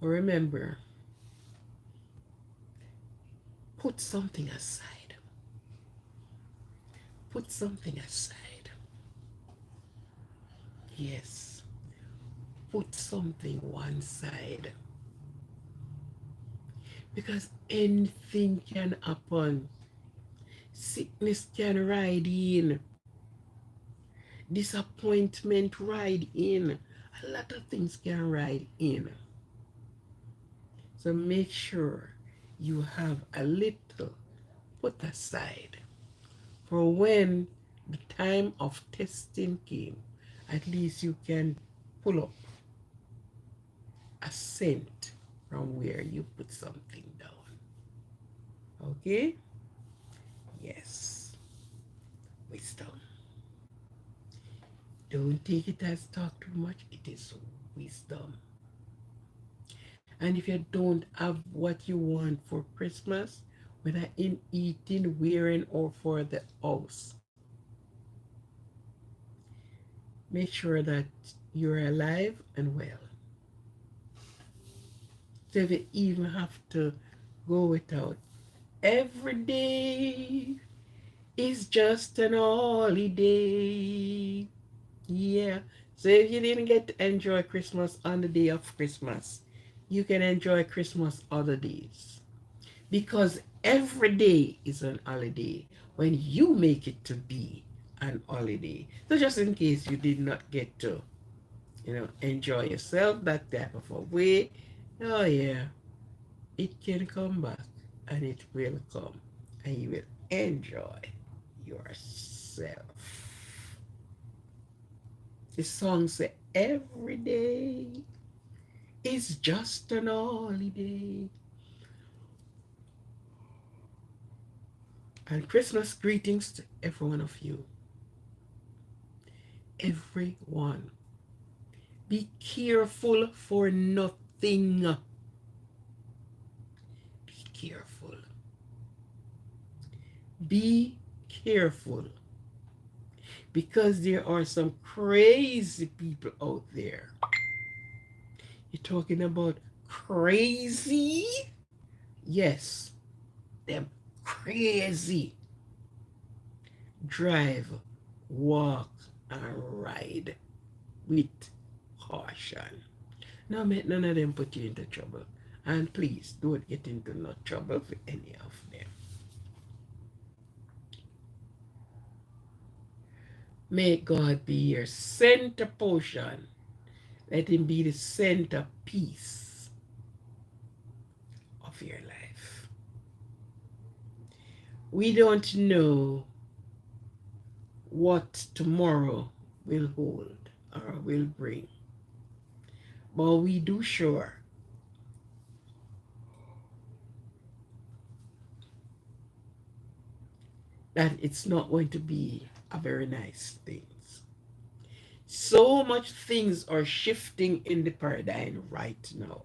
remember, put something aside. Put something aside. Yes. Put something one side. Because anything can happen. Sickness can ride in. Disappointment ride in. A lot of things can ride in. So make sure you have a little put aside for when the time of testing came. At least you can pull up a cent from where you put something down. Okay? Yes. Wisdom. Don't take it as talk too much. It is wisdom. And if you don't have what you want for Christmas, whether in eating, wearing, or for the house, make sure that you're alive and well. So if you even have to go without, every day is just an holiday. Yeah. So if you didn't get to enjoy Christmas on the day of Christmas, you can enjoy Christmas other days. Because every day is an holiday when you make it to be an holiday. So just in case you did not get to, enjoy yourself that type of a way, oh yeah, it can come back and it will come and you will enjoy yourself. The song say every day is just an holiday. And Christmas greetings to every one of you. Everyone. Be careful for nothing. Be careful. Be careful. Because there are some crazy people out there. You're talking about crazy? Yes, them crazy. Drive, walk, and ride with caution. Now make none of them put you into trouble. And please don't get into no trouble for any of them. May God be your center portion. Let him be the centerpiece of your life. We don't know what tomorrow will hold or will bring, but we do sure that it's not going to be a very nice thing. So much things are shifting in the paradigm right now.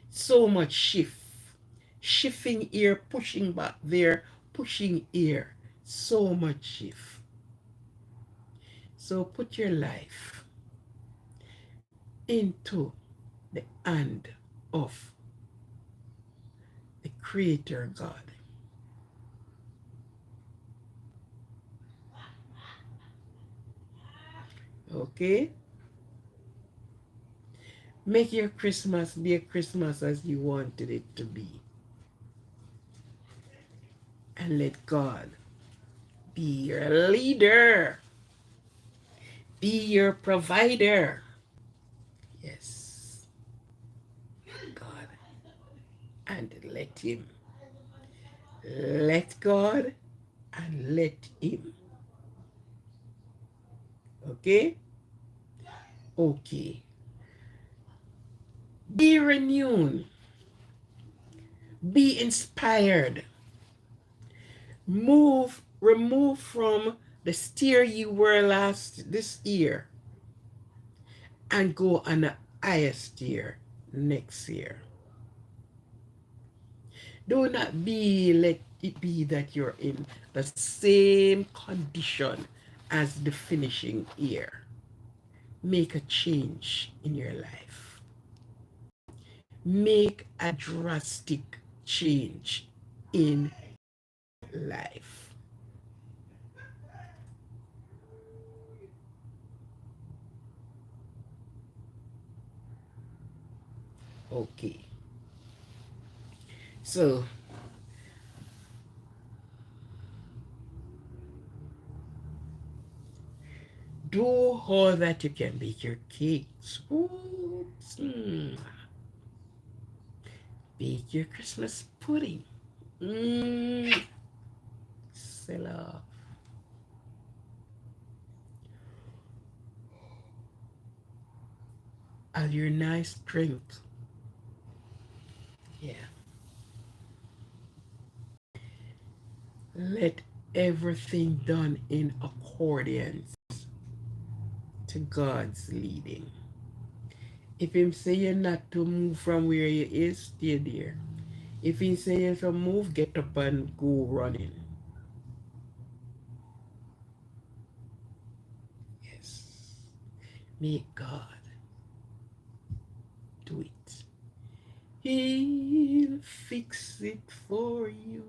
So much shifting here, pushing back there, pushing here. So much shift. So put your life into the hand of the Creator God. Okay? Make your Christmas be a Christmas as you wanted it to be. And let God be your leader. Be your provider. Yes. God. And let him. Let God and let him. Okay? Okay. Be renewed. Be inspired. Remove from the steer you were this year and go on a higher steer next year. Do not let it be that you're in the same condition as the finishing year. Make a change in your life. Make a drastic change in life. Okay. So, do all that you can. Bake your cakes. Bake your Christmas pudding. Sell off. Have your nice drink. Yeah. Let everything done in accordance to God's leading. If him say you're not to move from where you is, stay there. If he say you to move, get up and go running. Yes. Make God do it. He'll fix it for you.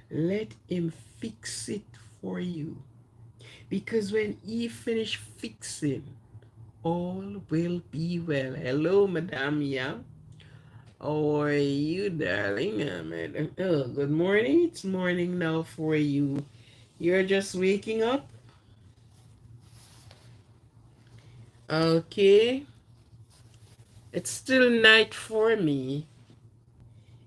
Let him fix it for you. Because when he finish fixing, all will be well. Hello, Madame Yam. How are you, darling? Oh, good morning. It's morning now for you. You're just waking up? Okay. It's still night for me.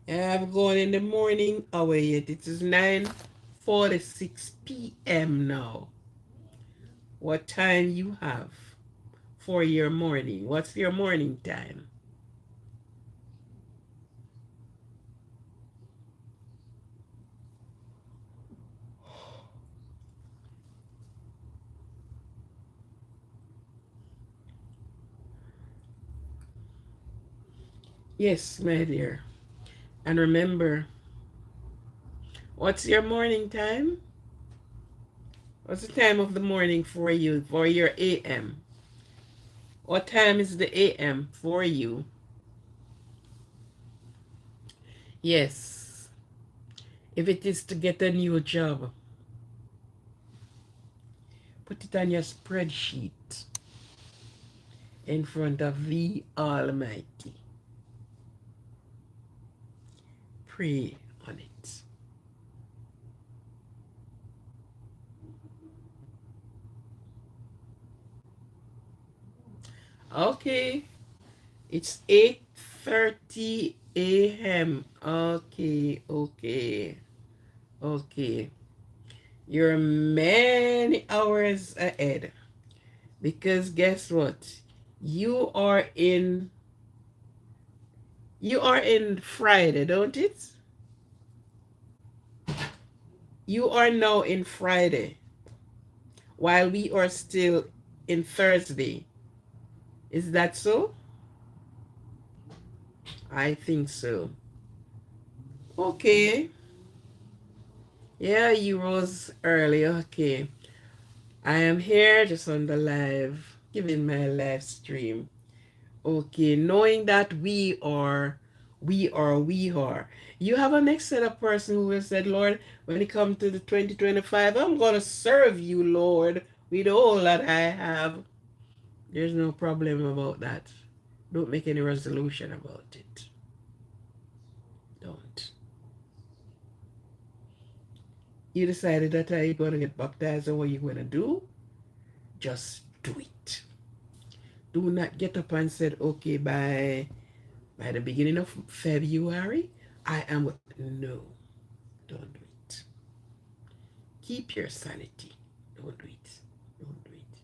I'm going in the morning hour yet. It is 9:46 p.m. now. what time you have for your morning. What's your morning time? Yes, my dear. And remember, what's your morning time? What's the time of the morning for you, for your AM? What time is the AM for you? Yes. If it is to get a new job, put it on your spreadsheet in front of the Almighty. Pray on it. Okay, it's 8:30 a.m. Okay, okay, okay. You're many hours ahead because guess what? You are in Friday, don't it? You are now in Friday while we are still in Thursday. Is that so? I think so. Okay. Yeah, you rose early. Okay. I am here just on the live, giving my live stream. Okay, knowing that we are. You have a next set of person who has said, Lord, when it comes to the 2025, I'm going to serve you, Lord, with all that I have. There's no problem about that. Don't make any resolution about it. Don't. You decided that you're going to get baptized or what you're going to do, just do it. Do not get up and said, okay, by the beginning of February, I am, no, don't do it. Keep your sanity. Don't do it. Don't do it.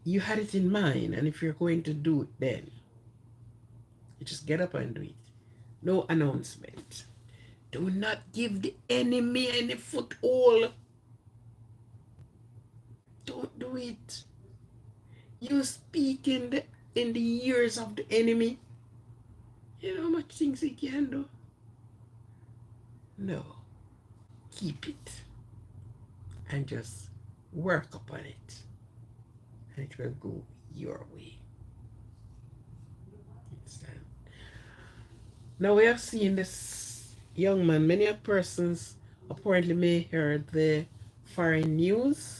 You had it in mind, and if you're going to do it, then you just get up and do it. No announcement. Do not give the enemy any foothold. Don't do it. You speak in the ears of the enemy. You know how much things he can do? No. Keep it. And just work upon it. And it will go your way. Understand? Now we have seen this young man. Many persons apparently may heard the foreign news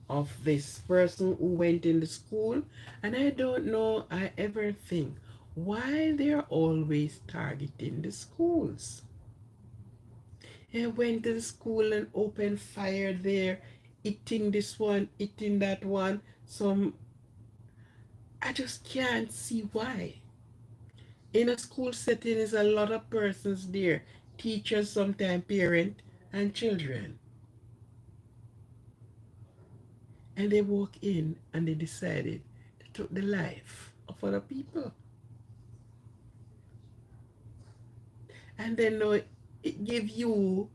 of this person who went in the school, and I don't know, I ever think why they're always targeting the schools. He went to the school and opened fire there, eating this one, eating that one. I just can't see why. In a school setting is a lot of persons there, teachers, sometimes parents, and children. And they walk in and they decided to take the life of other people. And then now it gives you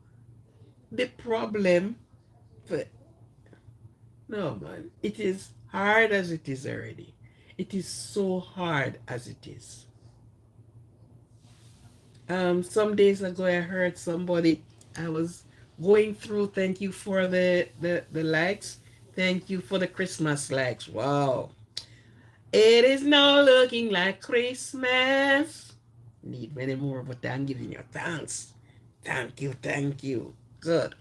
the problem. For, no, man, it is hard as it is already. It is so hard as it is. Some days ago I heard somebody, I was going through, thank you for the likes. Thank you for the Christmas likes. Wow. It is now looking like Christmas. Need many more, but I'm giving you thanks. Thank you, thank you. Good.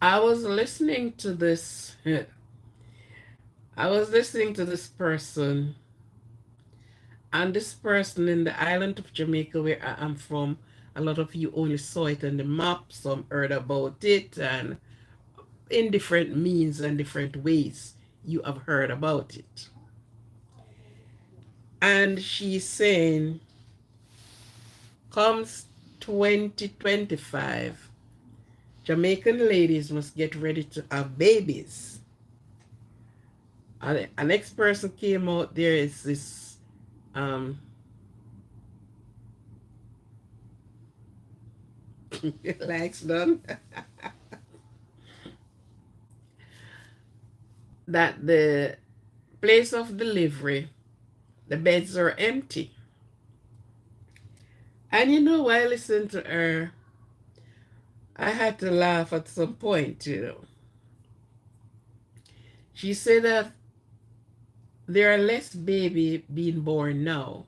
I was listening to this. I was listening to this person, and this person in the island of Jamaica, where I am from, a lot of you only saw it on the map, some heard about it, and in different means and different ways you have heard about it. And she's saying, comes 2025, Jamaican ladies must get ready to have babies. And the next person came out there is this likes done that the place of delivery, the beds are empty. And you know, while I listened to her, I had to laugh at some point, you know. She said that there are less baby being born now.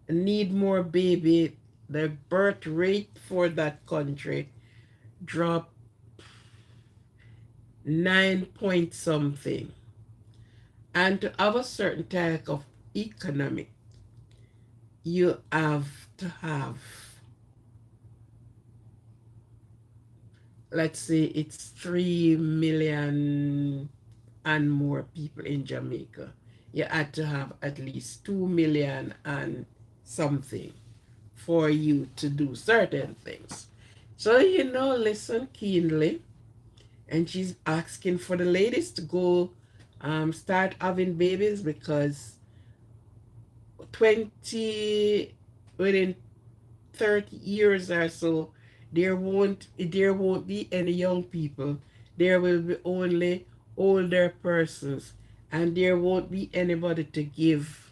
Need more baby. The birth rate for that country dropped 9 point something. And to have a certain type of economic, you have to have, let's say it's 3 million and more people in Jamaica. You had to have at least 2 million and something for you to do certain things. So, you know, listen keenly. And she's asking for the ladies to go start having babies because within 30 years or so, there won't be any young people. There will be only older persons, and there won't be anybody to give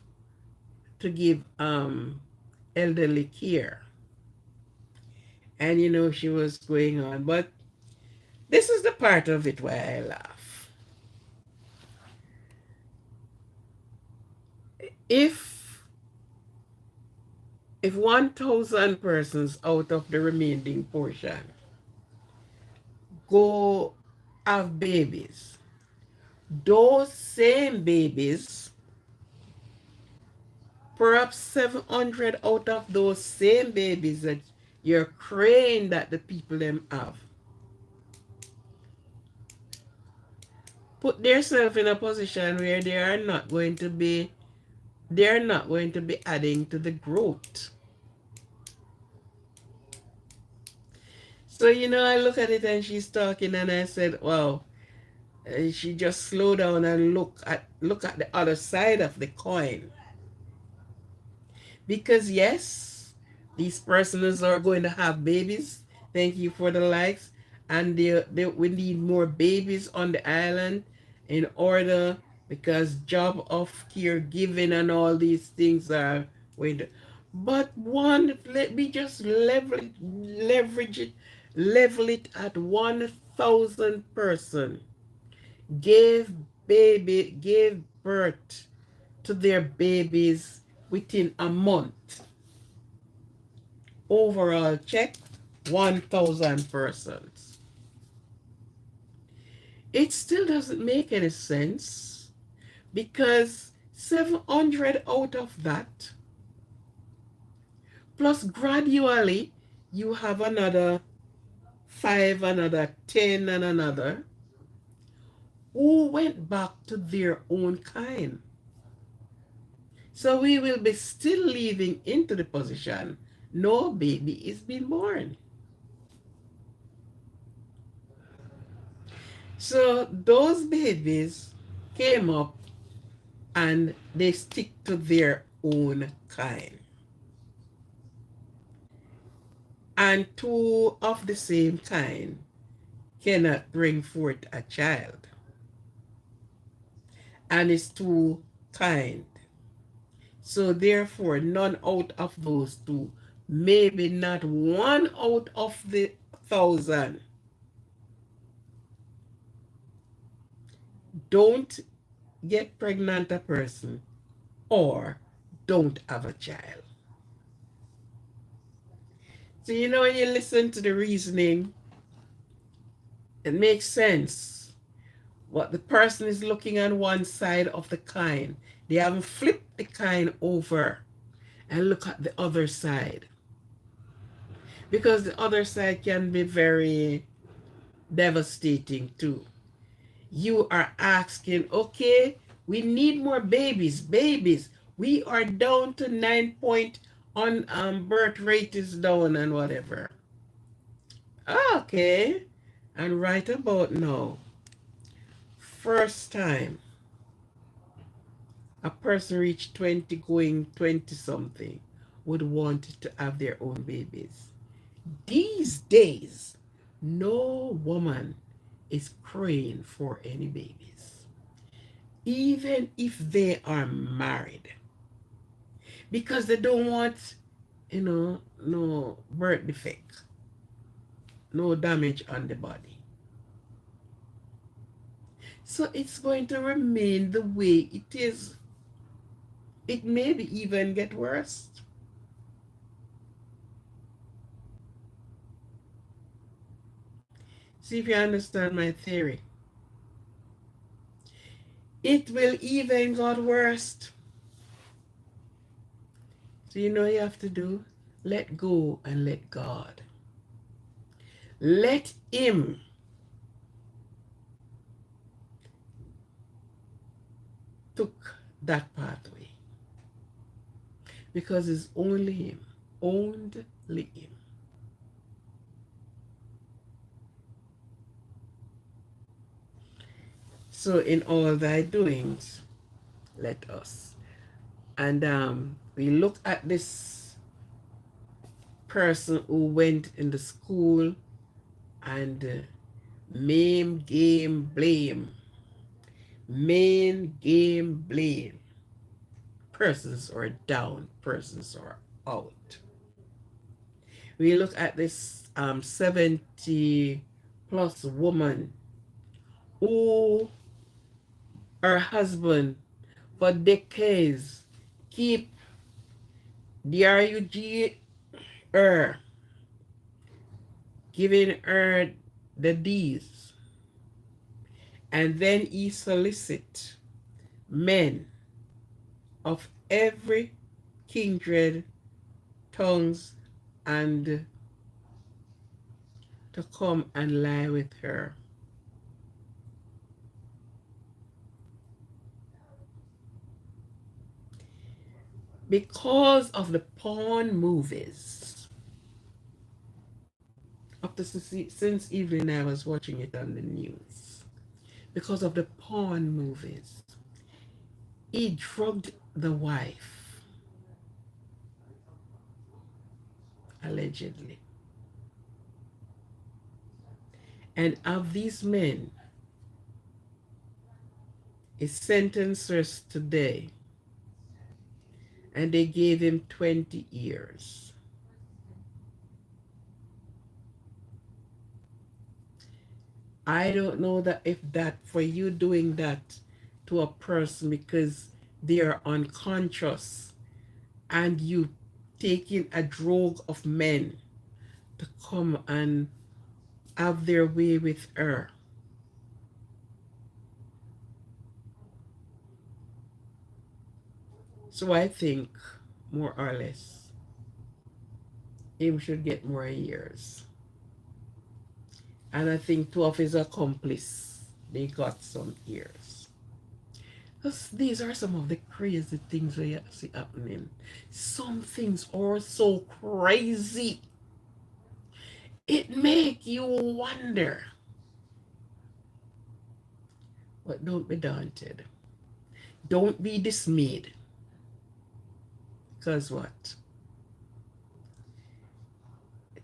elderly care. And you know, she was going on, but this is the part of it why I laugh. If 1,000 persons out of the remaining portion go have babies, those same babies, perhaps 700 out of those same babies that you're praying that the people them have, put themselves in a position where they're not going to be adding to the growth. So, you know, I look at it and she's talking and I said, wow, she just slow down and look at the other side of the coin. Because yes, these persons are going to have babies. Thank you for the likes. And we need more babies on the island in order, because job of caregiving and all these things are with. But let me just level it at 1,000 person gave birth to their babies within a month. Overall check, 1,000 persons. It still doesn't make any sense, because 700 out of that, plus gradually you have another 5, another 10, and another, who went back to their own kind. So we will be still living into the position no baby is being born. So those babies came up and they stick to their own kind. And two of the same kind cannot bring forth a child. And it's two kind. So therefore, none out of those two, maybe not one out of the 1,000, don't get pregnant a person or don't have a child. So, you know, when you listen to the reasoning, it makes sense. What the person is looking on one side of the coin, they haven't flipped the coin over and look at the other side. Because the other side can be very devastating too. You are asking, okay, we need more babies. We are down to 9 point on birth rate is down and whatever. Okay. And right about now, first time a person reached 20 going 20 something would want to have their own babies. These days, no woman is praying for any babies, even if they are married, because they don't want, no birth defect, no damage on the body. So it's going to remain the way it is. It may be even get worse. See if you understand my theory. It will even get worse. So you know what you have to do? Let go and let God. Let Him took that pathway. Because it's only Him. Only Him. So in all thy doings, let us. And we look at this person who went in the school and main game blame. Main game blame. Persons are down, persons are out. We look at this 70 plus woman who her husband for decades keep DRUG her, giving her the D's, and then he solicit men of every kindred tongues and to come and lie with her. Because of the porn movies. Up to since evening I was watching it on the news. Because of the porn movies. He drugged the wife. Allegedly. And of these men, his sentencers today, and they gave him 20 years. I don't know that if that for you doing that to a person because they are unconscious and you taking a drug of men to come and have their way with her. So I think more or less him should get more years. And I think two of his accomplices, they got some years. These are some of the crazy things we see happening. Some things are so crazy. It make you wonder. But don't be daunted. Don't be dismayed. Because what?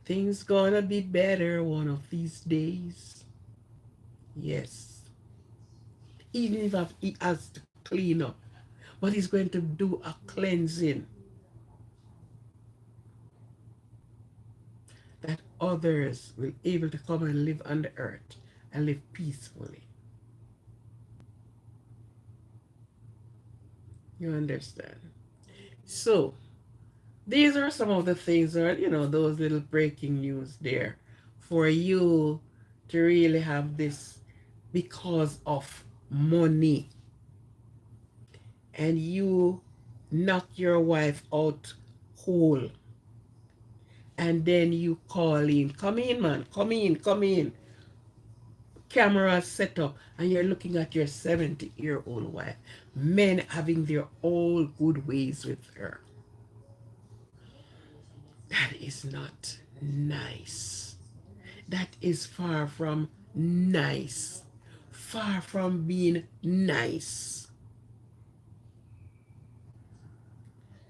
Things gonna be better one of these days. Yes. Even if he has to clean up. But he's going to do a cleansing. That others will be able to come and live on the earth and live peacefully. You understand? So, these are some of the things that, those little breaking news there for you to really have this because of money. And you knock your wife out whole. And then you call in, come in, man, come in. Camera set up, and you're looking at your 70-year-old wife. Men having their all good ways with her. That is not nice. that is far from nice, far from being nice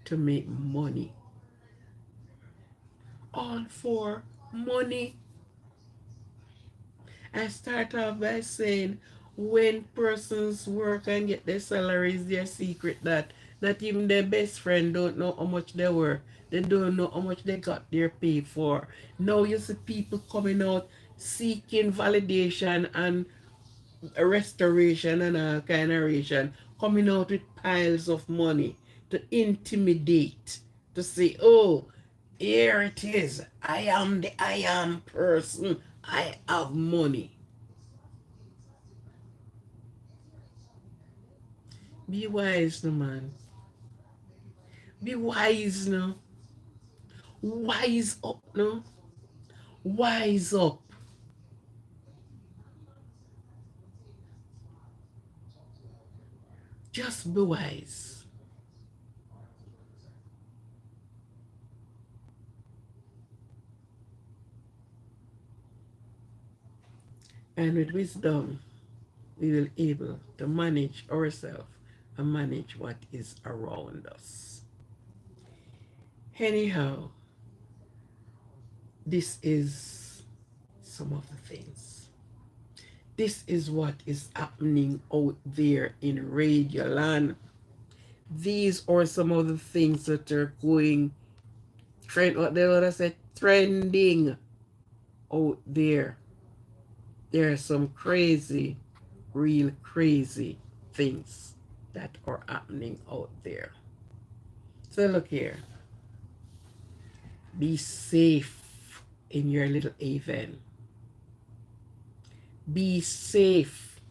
to make money. All for money. I start off by saying when persons work and get their salaries, their secret that not even their best friend don't know how much they work. They don't know how much they got their pay for. Now you see people coming out seeking validation and restoration and all kind of ration, coming out with piles of money to intimidate, to say, oh, here it is. I am the I am person. I have money. Be wise, no man. Be wise, no. Wise up, no. Wise up. Just be wise. And with wisdom, we will able to manage ourselves and manage what is around us. Anyhow, this is some of the things. This is what is happening out there in Radio Land. These are some of the things that are going what they would have said, trending out there. There are some crazy, real crazy things that are happening out there. So look here. Be safe in your little haven. Be safe.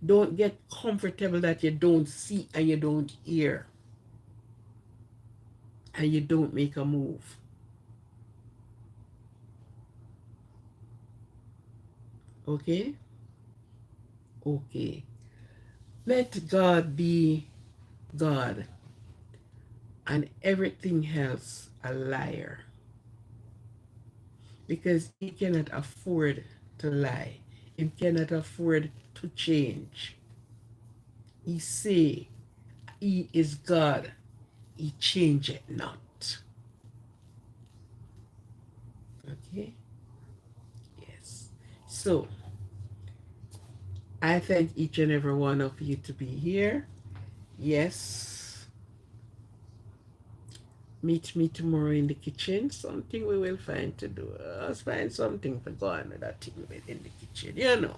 Don't get comfortable that you don't see and you don't hear. And you don't make a move. Okay? Okay. Let God be God and everything else a liar. Because he cannot afford to lie. He cannot afford to change. He say he is God. He change it not. Okay? Yes. So, I thank each and every one of you to be here. Yes. Meet me tomorrow in the kitchen. Something we will find to do. Let's find something to go on with that thing in the kitchen. You know.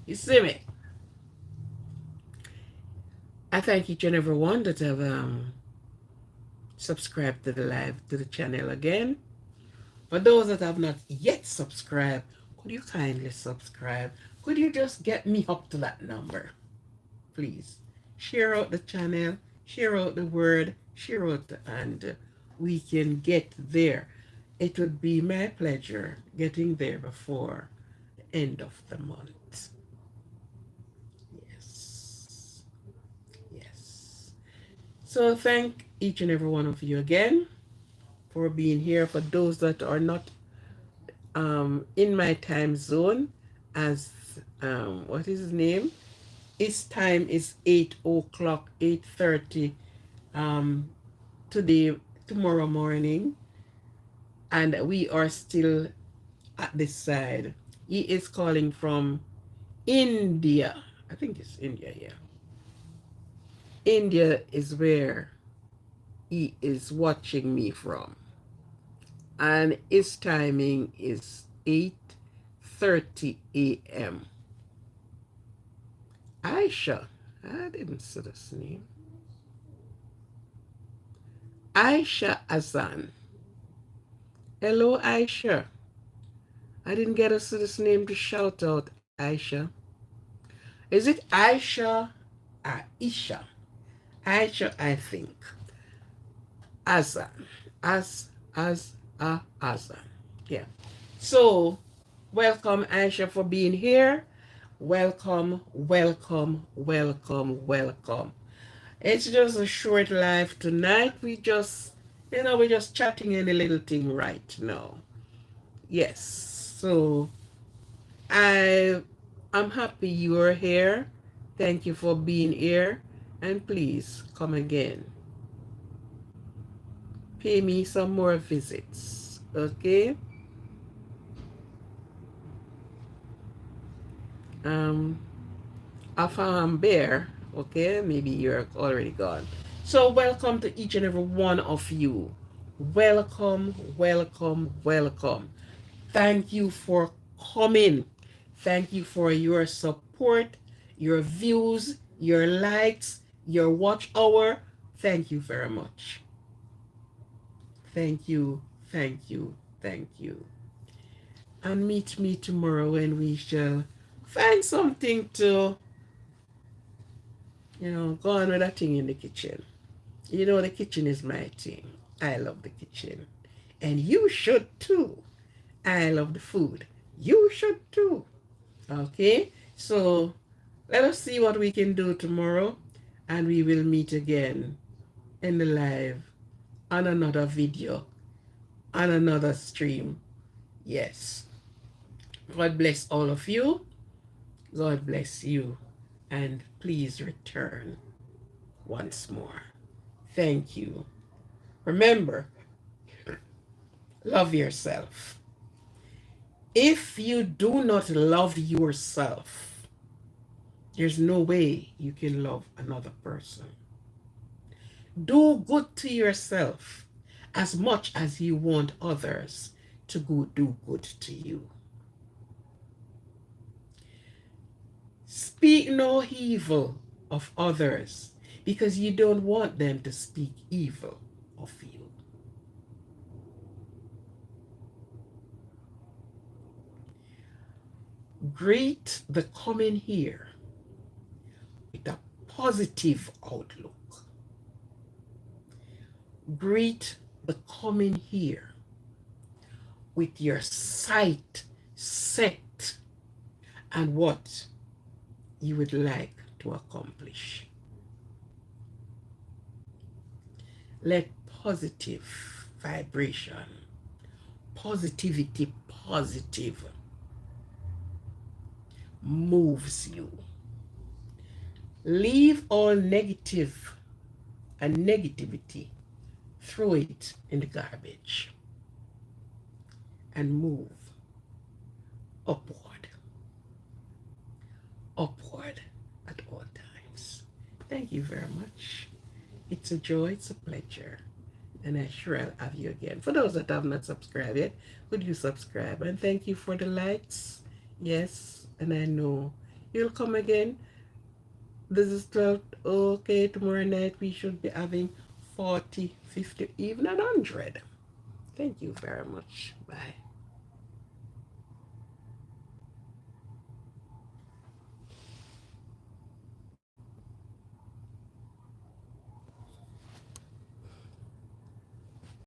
You see me? I thank each and every one that have subscribed to the channel again. For those that have not yet subscribed, could you kindly subscribe? Could you just get me up to that number? Please. Share out the channel, share out the word, share out and we can get there. It would be my pleasure getting there before the end of the month. Yes. Yes. So thank each and every one of you again for being here. For those that are not in my time zone, as what is his name? His time is 8 o'clock, 8:30 tomorrow morning, and we are still at this side. He is calling from India. I think it's India, yeah. India is where he is watching me from. And his timing is 8:30 a.m. Aisha, I didn't see this name. Aisha Azan. Hello, Aisha. I didn't get to see this name to shout out, Aisha. Is it Aisha? Aisha. Aisha, I think. Azan. Azan. Yeah. So, welcome, Aisha, for being here. Welcome, welcome, welcome, welcome. It's just a short live tonight. We're just chatting any little thing right now. Yes. So I'm happy you are here. Thank you for being here. And please come again. Pay me some more visits. Okay? Um Bear, okay, maybe you're already gone. So welcome to each and every one of you. Welcome, welcome, welcome. Thank you for coming. Thank you for your support, your views, your likes, your watch hour. Thank you very much. Thank you, thank you, thank you. And meet me tomorrow when we shall find something to, go on with that thing in the kitchen. The kitchen is my thing. I love the kitchen. And you should too. I love the food. You should too. Okay? So let us see what we can do tomorrow. And we will meet again in the live on another video, on another stream. Yes. God bless all of you. God bless you. And please return once more. Thank you. Remember, love yourself. If you do not love yourself, there's no way you can love another person. Do good to yourself as much as you want others to do good to you. Speak no evil of others because you don't want them to speak evil of you. Greet the coming here with a positive outlook. Greet the coming here with your sight set and what you would like to accomplish. Let positive vibration, positivity, positive moves you. Leave all negative and negativity, throw it in the garbage and move upward, upward at all times. Thank you very much. It's a joy, it's a pleasure, and I sure I'll have you again. For those that have not subscribed yet, would you subscribe? And thank you for the likes. Yes, and I know you'll come again. This is 12. Okay, tomorrow night we should be having 40, 50, even 100. Thank you very much. Bye.